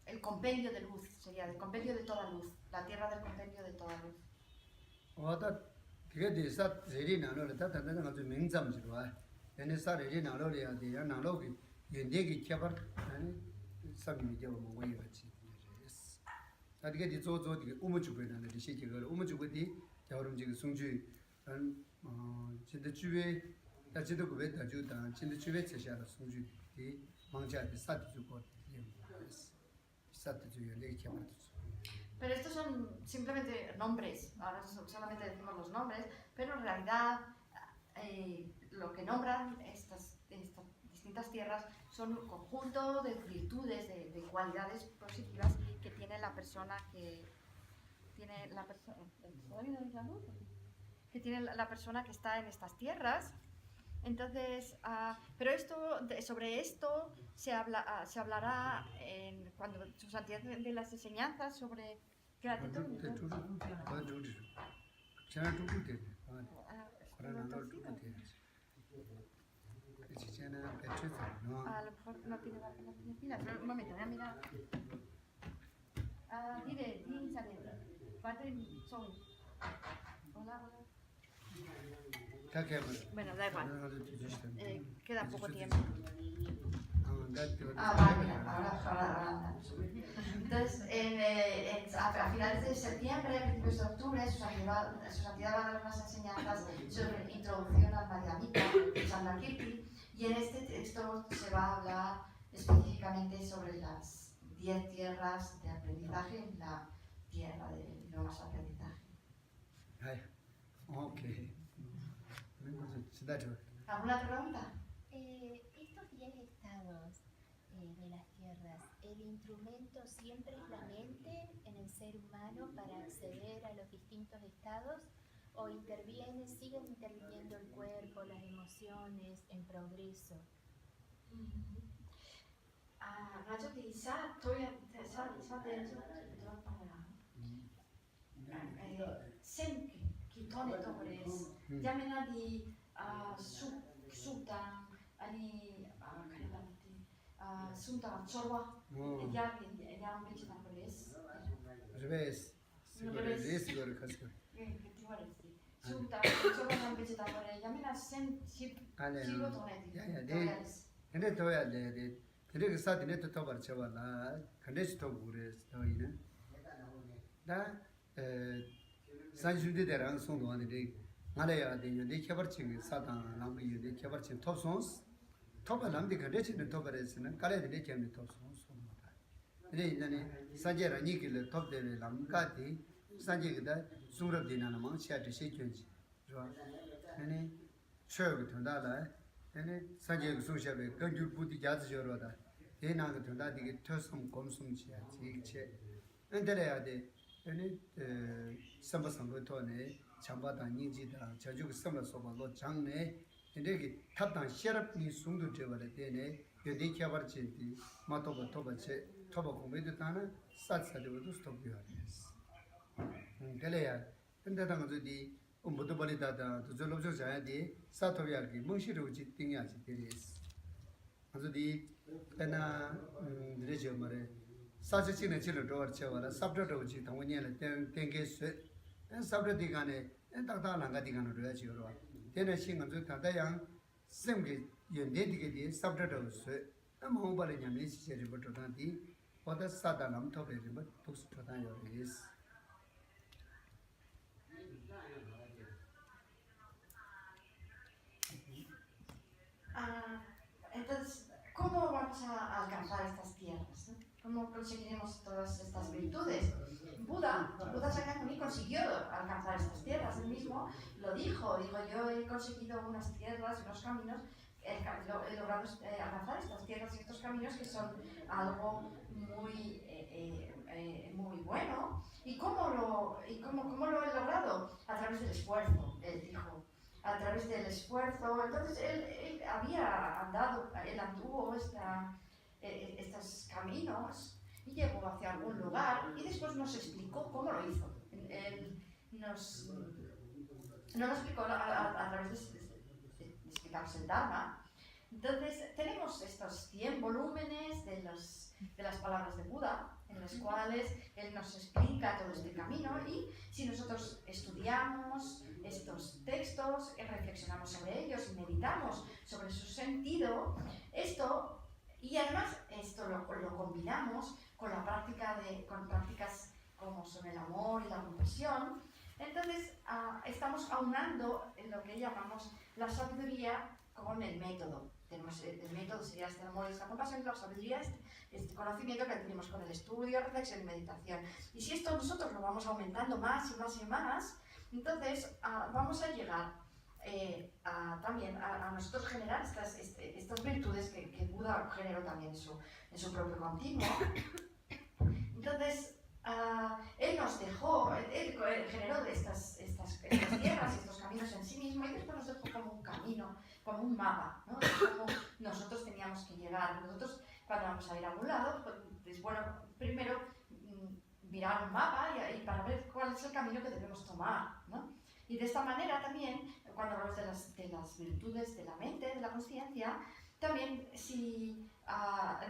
el compendio de luz, sería el compendio de toda luz, la tierra del compendio de toda luz. 어다 그게 대사 제리 나로를 다 단단한 아주 명잠지로 와. 얘네 사례리 나로리야 돼. 나로기 연대기 개발 아니 삼미 되고 뭐 거기 같이. 다디게 디조조디 우무주베는 디 시기가 우무주베디 겨울음지기 송주 진짜 주에 다지도 그베 다주다 진짜 주에 제시하다 송주 디 망자디 사디주고 사디주에 내기 개발. Pero estos son simplemente nombres, ahora solamente decimos los nombres, pero en realidad lo que nombran estas distintas tierras son un conjunto de virtudes, de cualidades positivas que tiene la persona que tiene la persona que tiene la persona que está en estas tierras. Entonces, pero sobre esto se hablará cuando su santidad de las enseñanzas sobre gratitud. A lo mejor no tiene pilas, pero un momento, voy a mirar. Dile, hola. Bueno, da igual. Queda poco tiempo. Vale, ahora. Entonces, a finales de septiembre, a principios de octubre, su santidad va a dar unas enseñanzas sobre introducción al Madhyamika de Chandrakirti, y en este texto se va a hablar específicamente sobre las 10 tierras de aprendizaje en la tierra de no más aprendizaje. Okay. ¿Alguna pregunta? Estos 10 estados de las tierras, ¿el instrumento siempre es la mente en el ser humano para acceder a los distintos estados? ¿O siguen interviniendo el cuerpo, las emociones, en progreso? Sunta Chorwa, ya un bicho tan progreso. Revés. Sunta Chorwa un bicho tan progreso. Ya me la sigo toneti. 근데 더야 돼. 근데 그 사진에 또 더버 쳐봐라. 근데 또 그래. 너희는 나 산주대랑 송도하는데 말해야 되는 데 개발층 사단 남이 데 개발층 톱송스 톱을 남디 근데치는 톱을에서는 깔아들이 개미 톱송스 송도다. 근데 이제는 산제라 니길 톱대를 남가디 산제기다 숭럽디나는 망치한테 시켜지. 좋아. 아니 처음 된다라. 아니 산제 소셜에 건줄 부디 자주저러다 대나가 된다 되게 터섬 검숨치야 지체 엔데래야 돼 아니 삼바삼부터네 참바다 니지다 저주고 섬어서발로 장내 근데 탑당 셔럽니 숨도 되버려 되네 여기 켜버치디 마토버 토버체 토버 공부도 다나 사츠도 스톱이야스 그래야 근데 당저디 모두 버리다다 저절로 자야지 사토비알기 뭉시로지 띵야지 되리스 아주디 에나 드레저 말에 사지치는 치를 도와쳐와라 삽도도지 당원년에 땡게스 삽도디간에 딱딱한가디간으로 해야지요 되는 신경도 다다양 셈게 연대디게 삽도도스 아무 발이냐면 시제부터 단디 보다 사다남 토베리면 독수토다요 리스 Entonces, ¿cómo vamos a alcanzar estas tierras? ¿Cómo conseguiremos todas estas virtudes? Buda Shakyamuni consiguió alcanzar estas tierras. Él mismo lo dijo, yo he conseguido unas tierras y unos caminos, he logrado alcanzar estas tierras y estos caminos que son algo muy bueno. ¿Y cómo lo he logrado? A través del esfuerzo, él dijo. A través del esfuerzo. Entonces él anduvo estos caminos y llegó hacia algún lugar y después nos explicó cómo lo hizo. Él no lo explicó a través de explicarse el Dharma, Entonces, tenemos estos 100 volúmenes de las palabras de Buda, en los cuales él nos explica todo este camino, y si nosotros estudiamos estos textos, reflexionamos sobre ellos y meditamos sobre su sentido, y además esto lo combinamos con con prácticas como son el amor y la compasión, entonces estamos aunando en lo que llamamos la sabiduría con el método. El método sería este amor y esta compasión, y la sabiduría es este conocimiento que adquirimos con el estudio, reflexión y meditación. Y si esto nosotros lo vamos aumentando más y más y más, entonces vamos a llegar también a nosotros generar estas virtudes que Buda generó también en su propio continuo. Entonces, él nos dejó, él generó estas tierras, estos caminos en sí mismo, y después nos dejó como un camino, como un mapa, ¿no? De cómo nosotros teníamos que llegar. Nosotros, cuando vamos a ir a algún lado, pues es bueno primero mirar un mapa y para ver cuál es el camino que debemos tomar, ¿no? Y de esta manera también, cuando hablamos de las virtudes de la mente, de la conciencia, también si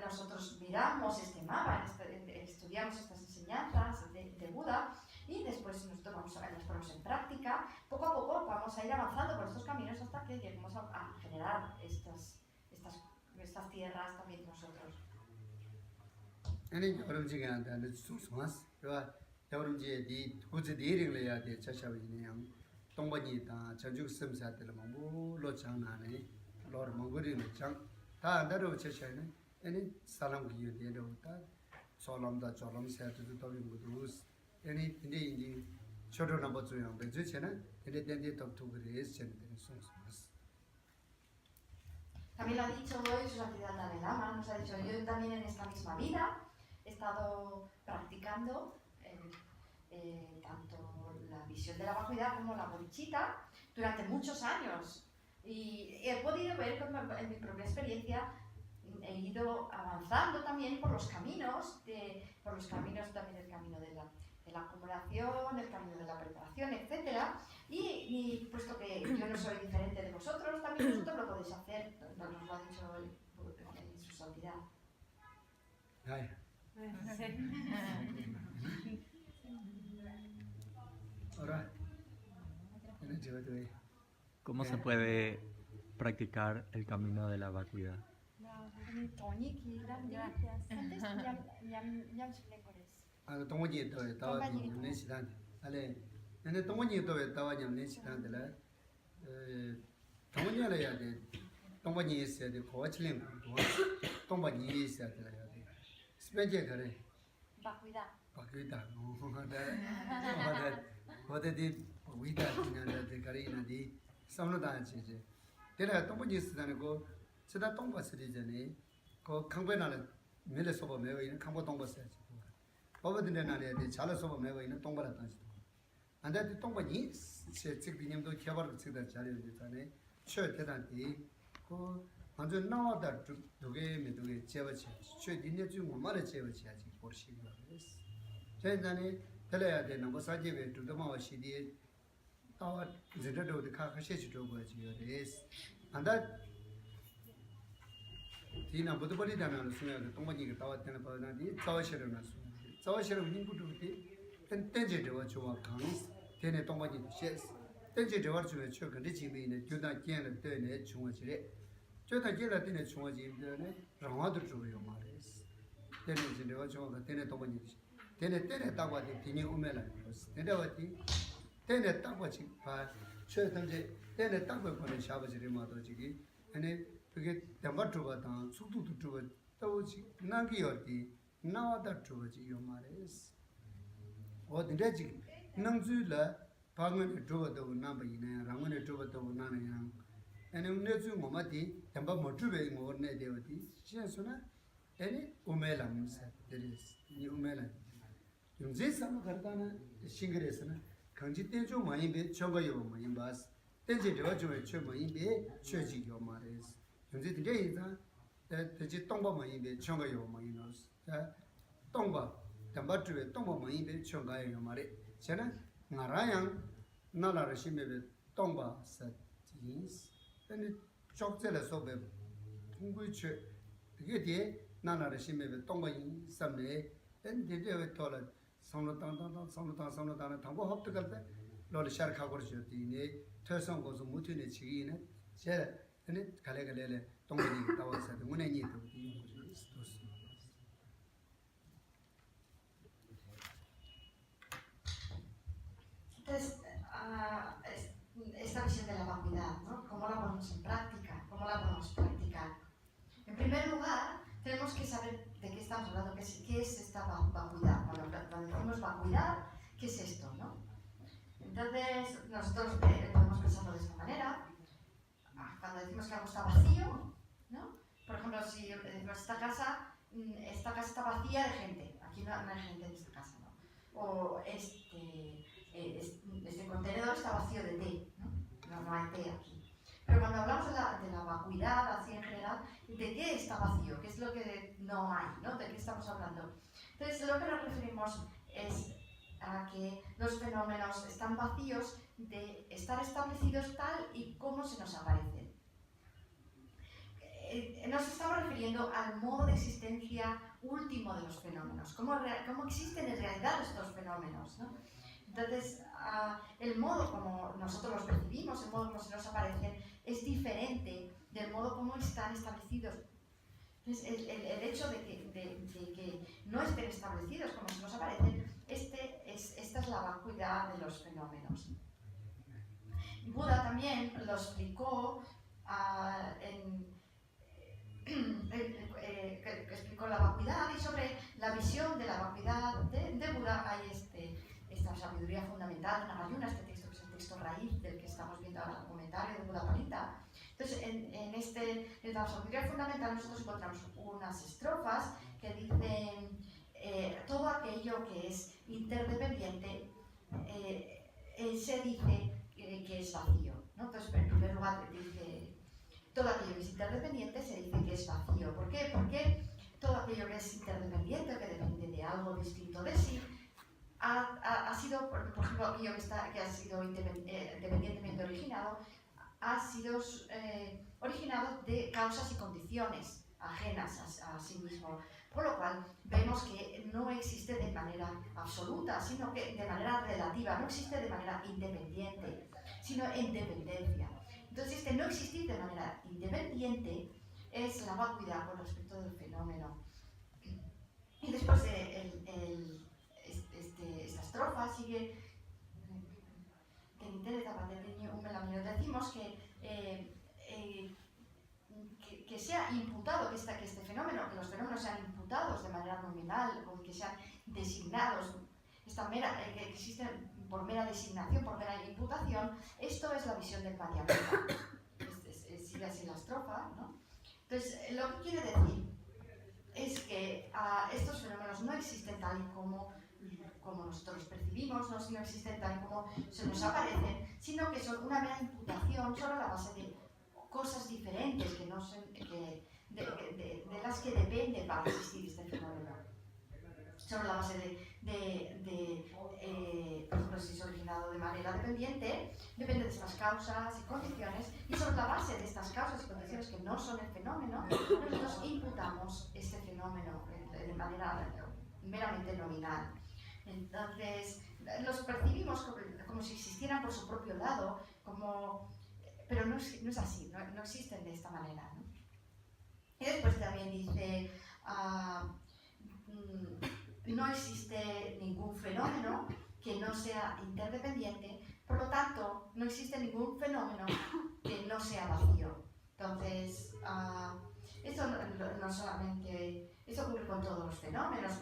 nosotros miramos este mapa, estudiamos estas enseñanzas de Buda, y después nosotros las ponemos en práctica, poco a poco vamos a ir avanzando por estos caminos hasta que lleguemos a generar estas tierras también nosotros. 아니 여름지가 안데 수수mas 그와 여름지에 고지 디링래야 돼 차샤위네요 동번이다 전주 섬사들 뭐 로장나네 로르 몽고리네 장다 나로 차샤네 아니 사람 기여되도 다 솔람다 솔람 세트도 도는 것도 아니 근데 이제 초로 넘버 주요 베주체는 근데 된데 덕투 그레스 전되는 수수mas. También lo ha dicho hoy su santidad Dalai Lama, nos ha dicho, yo también en esta misma vida he estado practicando tanto la visión de la vacuidad como la bodhicitta durante muchos años, y he podido ver en mi propia experiencia, he ido avanzando también por los caminos también el camino de la acumulación, el camino de la preparación, etc. Y puesto que yo no soy diferente de vosotros, también vosotros lo podéis hacer, nos lo ha dicho en su santidad. Ay. Ahora, ¿Cómo se puede practicar el camino de la vacuidad? 동원이 또 다와니 내시단 알레 근데 동원이 또 다와니 내시단들 동원이 알아야 돼 동원이 있어야 돼 고치림 동원이 있어야 돼 스페인제 그래 Vacuidad. 바뀌다 어디 위다 그냥 그래나디 싸우는다 지지 내가 동원이 있다는 거 세다 동바스리잖니 그 강변나는 밀에서 보면 여기 강보 동바스지 어버든데 나네 잘해서 보면 여기 동바라 단지 안데 동바니 제 직비님도 개발을 쓰다 잘해주잖아요 최 대단히 그 완전 나와다 두개 메두개 제버치 최 니네 중 말에 제버치 아직 보시고 그랬어 제단에 달아야 되는 거 사제베 두도마와 시디에 tawa zeta do the kakashi to go to your days. And that Tina Budapali Dana, the Tomani Tawa Tenapana, Tawa Sherana, Tawa Sherana Nimbuti, and Tenji to what you are counts, Tene Tomani shares. Tenji to what you are choke and reaching me in a Judah Kian and Turn it, Chumachi. Judah Gila Tina Chumaji, Ramadu to your mothers. Then it's in the watch of the Tene Tomani. Tene Tawa, the Tini Umela, Nedawati. Tene Tawachi, Chetanji, Tene Tawa Shabaji Matoji, and to get the Matrovatan, Sutu to it, Tawachi, Nagioti, now that Trovaji Yomares. Or the Deji, Namzula, Pagan Trova the number in a Ramana Trova the Nana, and Nezu Momati, and Bamotruve more Nedevati, Shensuna, any Umelam, there is Umelan. In this summer Cardana, Shingaresana. 강지 땡조 많이 배 저거요 많이 봤어. 땡지 저거 저 많이 배 최지요 말이스. 현재 되게 이상 대지 동바 많이 배 저거요 많이 넣었어. 자 동바 담바트에 동바 많이 배 저거요 말이. 저는 나라양 나라를 심에 동바 사 진스. 근데 쪽절에서 배 통구체 그게 뒤에 나나를 심해বে 동거인 삼네 엔디데 토라 상로당 당고 합득할 때 로리 샤르카고 저디네 퇴선 거서 무티네 지기네 제 근데 갈래갈래 동거인 따와서 문에니도 Entonces, esta visión de la vacuidad, ¿no? ¿Cómo la ponemos en práctica? ¿Cómo la podemos practicar? En primer lugar, tenemos que saber de qué estamos hablando, qué es esta vacuidad. Cuando decimos vacuidad, ¿qué es esto, no? Entonces, nosotros podemos pensarlo de esta manera. Cuando decimos que algo está vacío, ¿no? Por ejemplo, si decimos esta casa está vacía de gente, aquí no hay gente en esta casa, ¿no? O este contenedor está vacío de té, ¿no? No hay té aquí. Pero cuando hablamos de la vacuidad, así en general, ¿de qué está vacío? ¿Qué es lo que no hay? ¿No? ¿De qué estamos hablando? Entonces, lo que nos referimos es a que los fenómenos están vacíos de estar establecidos tal y como se nos aparecen. Nos estamos refiriendo al modo de existencia último de los fenómenos, cómo existen en realidad estos fenómenos, ¿no? Entonces, el modo como nosotros los percibimos, el modo como se nos aparecen, es diferente del modo como están establecidos. Entonces, el hecho de que no estén establecidos como se nos aparecen, esta es la vacuidad de los fenómenos. Buda también lo explicó explicó la vacuidad, y sobre la visión de la vacuidad de Buda hay esta sabiduría fundamental, Nagarjuna, este texto que es el texto raíz del que estamos viendo ahora el comentario de Buda Parita. Entonces, en la sabiduría fundamental nosotros encontramos unas estrofas que dicen todo aquello que es interdependiente se dice que es vacío, ¿no? Entonces, en primer lugar dice todo aquello que es interdependiente se dice que es vacío. ¿Por qué? Porque todo aquello que es interdependiente, que depende de algo distinto de sí, ha sido, por ejemplo, aquello que ha sido independientemente originado, ha sido originado de causas y condiciones ajenas a sí mismo. Por lo cual, vemos que no existe de manera absoluta, sino que de manera relativa, no existe de manera independiente, sino en dependencia. Entonces, no existir de manera independiente es la vacuidad con respecto del fenómeno. Y después esta estrofa sigue, decimos que sea imputado, que este fenómeno, que los fenómenos sean imputados de manera nominal, o que sean designados, que existen por mera designación, por mera imputación. Esto es la visión del Madhyamika. Sigue así la estrofa, ¿no? Entonces, lo que quiere decir es que estos fenómenos no existen tal y como nosotros los percibimos, no existen tal y como se nos aparecen, sino que son una mera imputación sobre la base de cosas diferentes de las que depende para existir este fenómeno. Sobre la base por ejemplo, si es originado de manera dependiente, depende de estas causas y condiciones, y sobre la base de estas causas y condiciones que no son el fenómeno, nosotros imputamos este fenómeno de manera meramente nominal. Entonces, los percibimos como si existieran por su propio lado, pero no es así, no existen de esta manera, ¿no? Y después también dice, no existe ningún fenómeno que no sea interdependiente, por lo tanto, no existe ningún fenómeno que no sea vacío. Entonces, esto no solamente, esto ocurre con todos los fenómenos,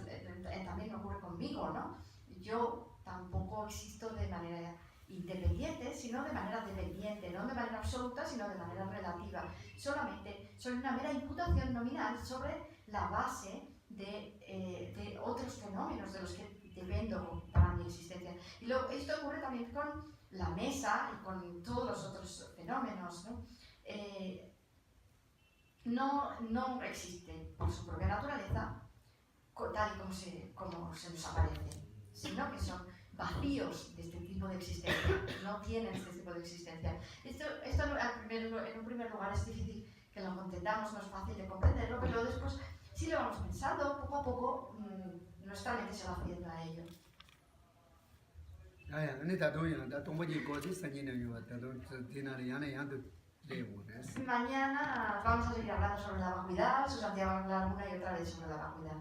también ocurre conmigo, ¿no? Yo tampoco existo de manera independiente, sino de manera dependiente, no de manera absoluta, sino de manera relativa. Solamente soy una mera imputación nominal sobre la base de otros fenómenos de los que dependo para mi existencia. Y esto ocurre también con la mesa y con todos los otros fenómenos, ¿no? No existen por su propia naturaleza tal y como se nos aparecen, sino que son vacíos de este tipo de existencia, no tienen este tipo de existencia. Esto en un primer lugar es difícil que lo entendamos, no es fácil de comprenderlo, pero después, si lo vamos pensando, poco a poco, nuestra mente se va haciendo a ello. Mañana vamos a seguir hablando sobre la vacuidad, Santiago va a hablar una y otra vez sobre la vacuidad.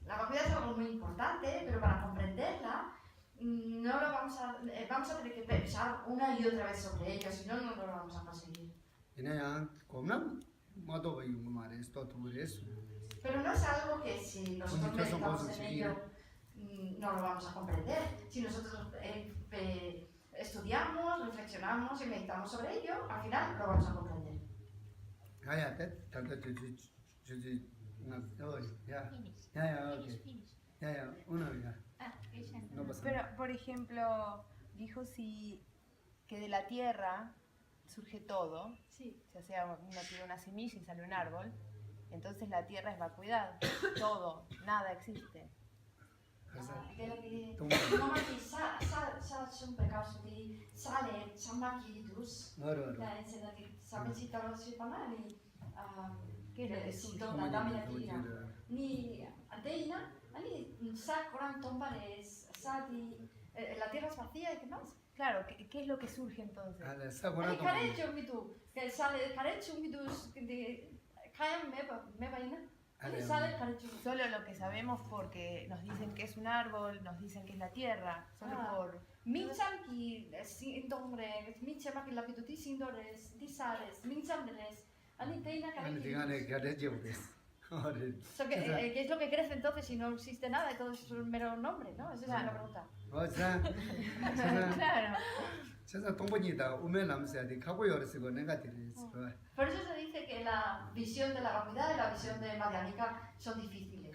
La vacuidad es algo muy importante, pero para comprenderla no lo vamos a tener que pensar una y otra vez sobre ello, si no, no lo vamos a conseguir. Pero no es algo que si nosotros meditamos en ello no lo vamos a comprender. Si nosotros estudiamos, reflexionamos y meditamos sobre ello, al final lo vamos a comprender. Pero, por ejemplo, dijo que de la tierra surge todo. Sí. O sea, uno tira una semilla y sale un árbol. Entonces la tierra es vacuidad. Todo, nada existe. Sunt precauți de sale, sama kilitus. Da, înseamnă că să și tău și pamani. Que si dona damina tina. Ni ateina, ani sa coran tombares, sa di la tierra es vacía y qué más. Claro, ¿qué es lo que surge entonces? Ani carecho mitu, que sale carecho mitu de caen me vaina. Solo lo que sabemos porque nos dicen que es un árbol, nos dicen que es la tierra, solo por... Mincham ki sindore, mincham ki lapituti sindores, disales, mincham deles, aniteina ¿Qué es lo que crece entonces si no existe nada y todo es un mero nombre, ¿no? Esa es la pregunta. Claro. Por eso se dice que la visión de la vacuidad y la visión de Madhyamika son difíciles.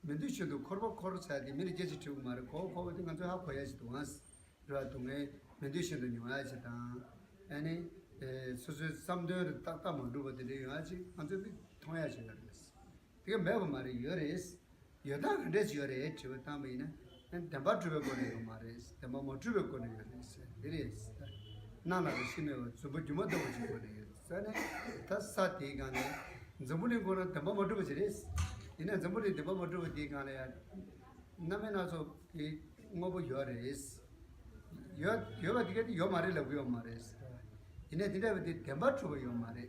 mendush도 korbo 사디 미리 제지 주고 말고 고 같은 건 하고 해야지 동안 그러 동에 mendush도 요아지다 아니 소소 삼들 딱딱만 루버들이 요아지 완전히 통해야지 그랬어 되게 매번 말이 열에스 여다 근데 열에 저 담이나 담바 주베 거네요 말에스 담바 뭐 주베 거네요 그랬어 이래스 나나도 심해요 저거 주모도 오지 거네요 전에 다사티 간에 저분이 거는 담바 뭐 주베 지레스 이는 전부리 대법으로 되가네 나면서 이 뭐고 요레스 요가 되게 요 말이라고 요 말이스 이네 되게 대마트고 요 말이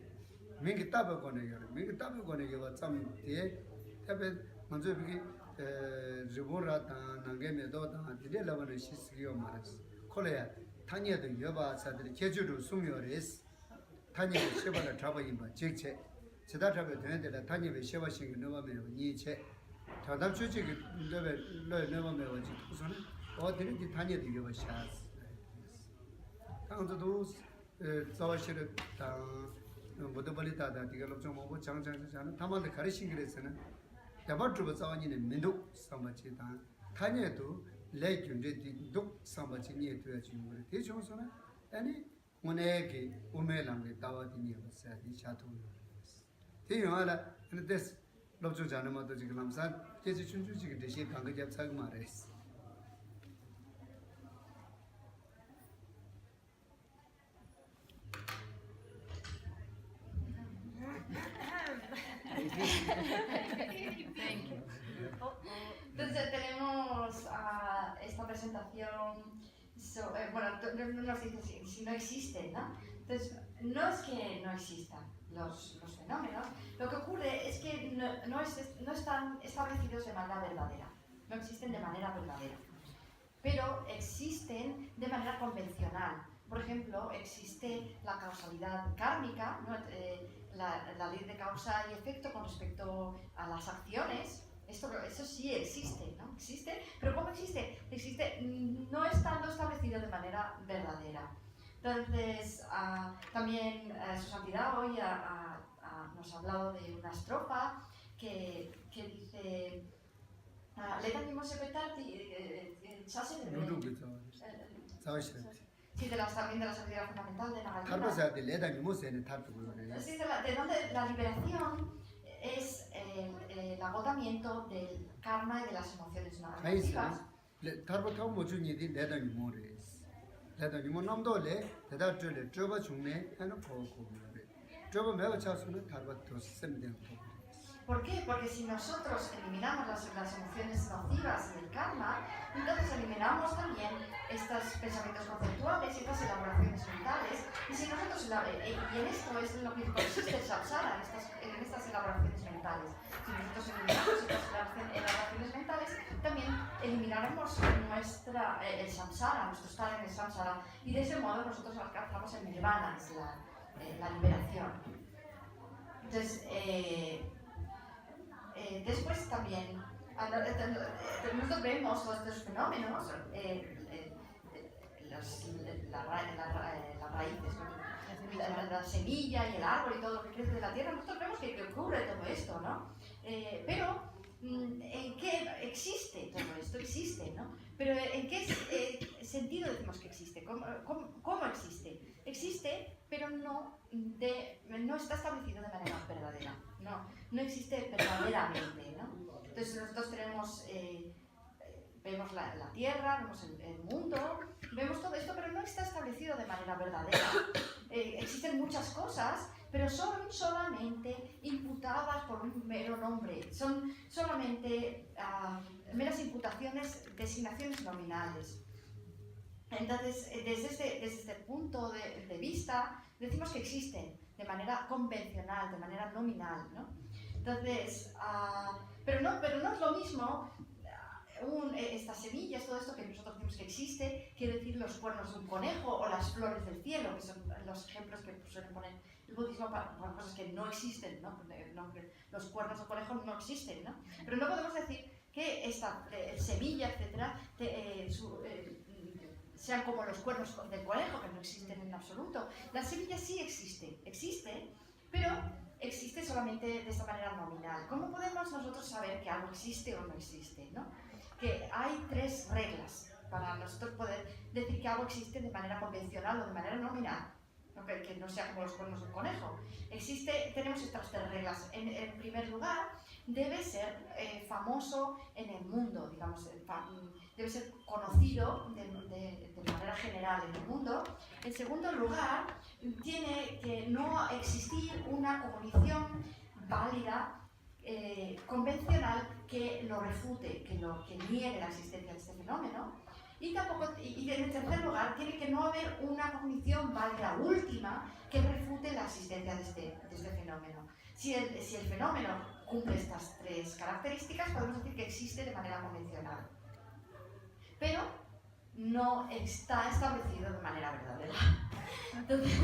민기 따버 거네 요 민기 따버 거네 요 참데 답에 먼저 비기 르보라다 나게메도다 되게 라바는 시스기요 말이스 콜레야 타니에도 여바 사들이 제주도 숨요레스 타니에 쉐바를 잡아인 바 직체 제다잡에 되는데 단위에 쉐바싱이 넘어면 니체 다담 주직이 넘어면 지 우선 어디든지 단위에 되게 샤스 당도도 자와시를 다 모두 벌리다다 디가 좀 뭐 장장장장 담한테 가르친 그랬으나 대바트로 자원이는 민도 삼바치다 단위에도 레균제 독 삼바치니에 되어지 뭐 대중선은 아니 오늘게 오메랑게 다와디니 버사디 샤토 Tiyuala, and this Lobjo Janamato Jiglamsan, Jessichun Jigishi Kangajab Sagmares. Entonces tenemos esta presentación, bueno, nos dice si no existe, ¿no? Entonces, no es que no existan los fenómenos, lo que ocurre es que no están establecidos de manera verdadera, no existen de manera verdadera, pero existen de manera convencional. Por ejemplo, existe la causalidad kármica, ¿no? La ley de causa y efecto con respecto a las acciones. Eso sí existe, ¿no? Existe, pero ¿cómo existe? Existe no estando establecido de manera verdadera. Entonces, también su santidad hoy nos ha hablado de una estrofa que dice Leda mismo se chase de 누구 자와시 sí, también de la sabiduría fundamental de la gallina. 탈바사 레다니 모세네 탈고 그래. Sí, de donde la liberación es el agotamiento del karma y de las emociones negativas. 가이스 탈바 타고 뭐 주니디 레다니 모레스. 레다니 뭐 남도래 대다 줄래 저거 중네 하는 거고 그래. 저거 매우 차수는 탈바 더 셈된 거. ¿Por qué? Porque si nosotros eliminamos las emociones nocivas y el karma, entonces eliminamos también estos pensamientos conceptuales y estas elaboraciones mentales. Y si nosotros, y en esto es lo que consiste el samsara, en estas elaboraciones mentales. Si nosotros eliminamos estas elaboraciones mentales, también eliminaremos el samsara, nuestro estar en el samsara, y de ese modo nosotros alcanzamos el nirvana, es la liberación. Entonces, después también, nosotros vemos todos estos fenómenos, las raíces, la semilla y el árbol y todo lo que crece de la tierra, nosotros vemos que ocurre todo esto, ¿no? Pero, ¿en qué existe todo esto? Existe, ¿no? Pero ¿en qué sentido decimos que existe? ¿Cómo existe? Existe, pero no está establecido de manera verdadera. No existe verdaderamente, ¿no? Entonces nosotros vemos la tierra, vemos el mundo, vemos todo esto, pero no está establecido de manera verdadera. Existen muchas cosas, pero son solamente imputadas por un mero nombre, son solamente meras imputaciones, designaciones nominales. Entonces, desde este punto de vista, decimos que existen de manera convencional, de manera nominal, ¿no? Entonces, pero no es lo mismo estas semillas, todo esto que nosotros decimos que existe, quiere decir los cuernos de un conejo o las flores del cielo, que son los ejemplos que suelen poner el budismo para cosas que no existen, ¿no? Los cuernos de un conejo no existen, ¿no? Pero no podemos decir que esta semilla, etcétera, sean como los cuernos del conejo, que no existen en absoluto. La semilla sí existe, pero existe solamente de esta manera nominal. ¿Cómo podemos nosotros saber que algo existe o no existe, ¿no? Que hay 3 reglas para nosotros poder decir que algo existe de manera convencional o de manera nominal, ¿no? Que no sea como los cuernos del conejo. Tenemos estas 3 reglas. En primer lugar, debe ser famoso en el mundo, digamos, debe ser conocido de manera general en el mundo. En segundo lugar, tiene que no existir una cognición válida, convencional, que lo refute, que niegue la existencia de este fenómeno. Y en tercer lugar, tiene que no haber una cognición válida última que refute la existencia de este fenómeno. Si el fenómeno cumple estas 3 características, podemos decir que existe de manera convencional. Pero no está establecido de manera verdadera. Entonces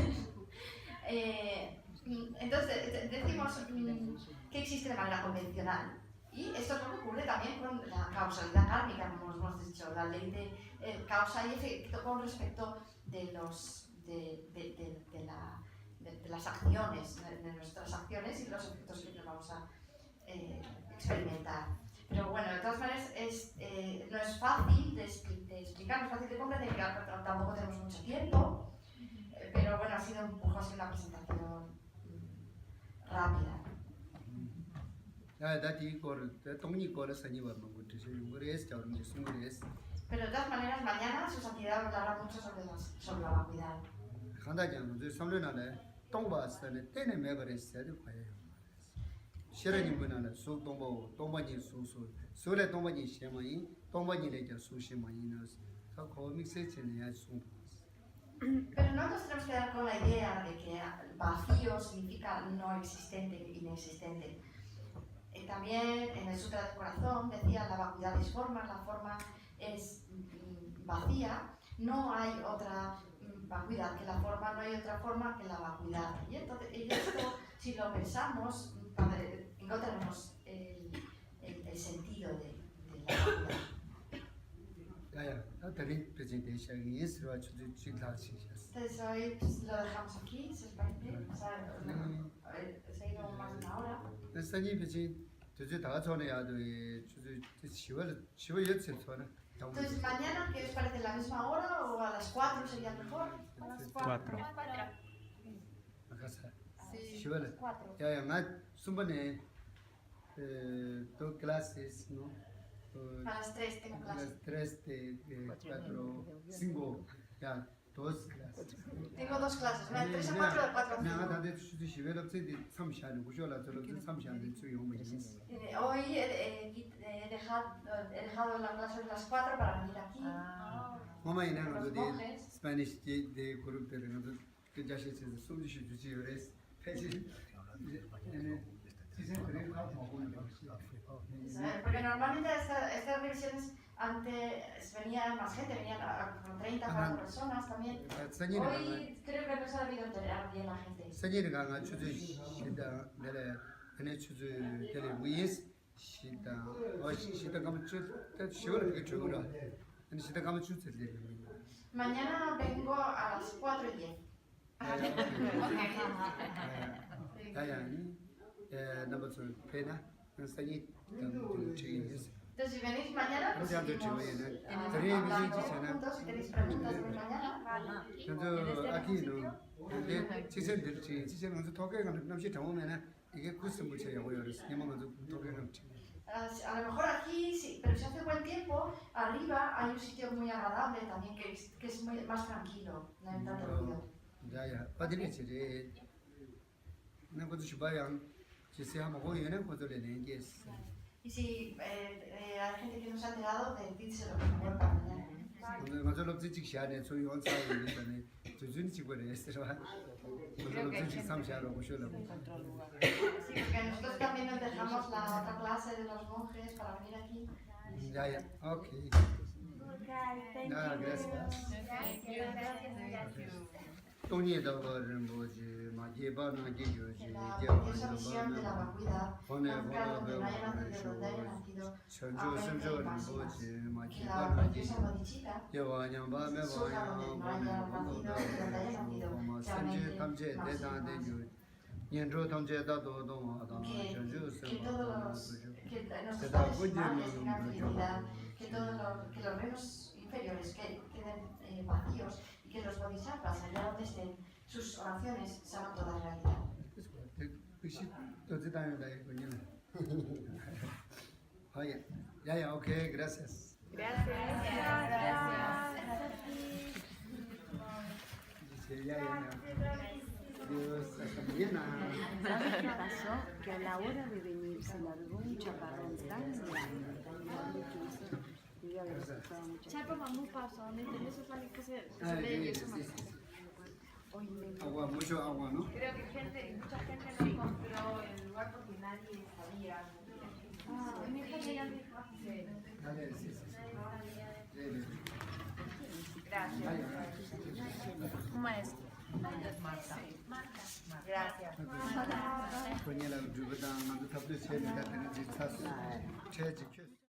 decimos que existe de manera convencional. Y esto es lo que ocurre también con la causalidad kármica, como hemos dicho, la ley de causa y efecto con respecto de las acciones, de nuestras acciones y los efectos que nos vamos a experimentar. Pero bueno, de todas maneras no es fácil de explicar, no es fácil de comprender, tampoco tenemos mucho tiempo, pero bueno, ha sido una presentación rápida. Pero de todas maneras, mañana su santidad hablará mucho sobre la vacuidad. Pero no nos tenemos que dar con la idea de que vacío significa no existente, inexistente. También en el Sutra del Corazón decía la vacuidad es forma, la forma es vacía, no hay otra vacuidad que la forma, no hay otra forma que la vacuidad. Y entonces, esto, si lo pensamos, encontraremos el sentido de la vacuidad. Entonces hoy pues, lo dejamos aquí, si os parece. O sea, se ha ido más de una hora. 저주 다 전에야 돼. 저주 10월 며칠 전에. Entonces, mañana, ¿qué os parece? ¿La misma hora o a las 4 sería mejor? A las 4. 4. 가서. Sí. 10월. 4. 야야 나 순번에 또 clases, ¿no? A las 3 tengo A las clase. 3 de 4, 5, ya, 2 clases. Tengo 2 clases, una de 3 a 4 y de 4 a 5. 내가 다들 수지 시베럽 세디 3시간 구쇼라 저럽 3시간 주요 뭐 있어. Hoy he dejado la clase de las 4 para venir aquí. 엄마이나 Los 거기 monjes. 스페니시 데 그룹 때는 그 자식에서 숨지 주지 그래서 패지 지금 그래 가고 Porque normalmente estas revisiones antes venían más gente, venían con 30, 40 personas también. Hoy creo que no se ha debido enterar bien la gente. 생일을 강한 주주 시다 내래 안에 주주 때에 위에서 시다 시다 가면 주 시월 그 주로 아니 시다 가면 주주 Mañana vengo a las 4 y 10. 야야니 넘버 2 페나 생일 주의해서 Entonces, si venís mañana, pues 그렇게 안 seguimos 되죠. hablando juntos. Si tenéis preguntas, venís mañana. 먼저 아기는 근데 지선들지 지선 먼저 도쿄에 가면 남시 정오면은 이게 구스 무채라고요. 그래서 이모 먼저 도쿄에 가면 A lo mejor aquí, sí, pero si hace buen tiempo, arriba hay un sitio muy agradable también que es más tranquilo, no hay tanto ruido. 야야 빠지네지. 나 것도 시바양 지세하고 고연은 것들에 게 있어. Y si hay gente que no se ha enterado, decídselo por favor para mañana. 오늘 먼저 럽지 시간에 조용한 사이에 있다네. 조준 직원에 있어서 먼저 럽지 3시하고 오셔라. Sí, porque nosotros también nos dejamos la otra clase de los monjes para venir aquí. 야야. 오케이. 나 gracias. 돈이다 버는 뭐지 마디바나 게요지 Esa visión de la vacuidad, 번에 buscar donde no 번에 haya nacido, donde haya nacido, 전주 선조는 뭐지 que la 마디바나 게 princesa Modichita 여와냥 밤에 surja donde no haya nacido, donde haya nacido, 뭐 realmente 선제 탐제 más 대단데 importante. 연조 탐제다도 동하다 전주 Que todos 선조 que nuestros Se da padres y cuenta, madres no, tengan no, dignidad, que los reinos inferiores queden vacíos y que los bodhisattvas, allá donde estén, sus oraciones se hagan todas realidad. 그시 어디다니다 이거냐. 하야. 야야 오케이 gracias. Dios, hasta mañana. ¿Sabes qué pasó? Que a la hora de venir se largó un chaparrón tan grande que hizo. Debió haber asustado mucho. C'è proprio un passo, mentre eso sale que se Ah, ve sí, eso sí, más. sí. Hoy me Agua, mucho agua, ¿no? Creo que mucha gente no encontró el lugar porque nadie sabía. Ah, mi hija ya dijo. Dale, sí, sí, sí. Gracias. Un maestro. Gracias. Ponía la lluvia, mandó tapete, se le da tener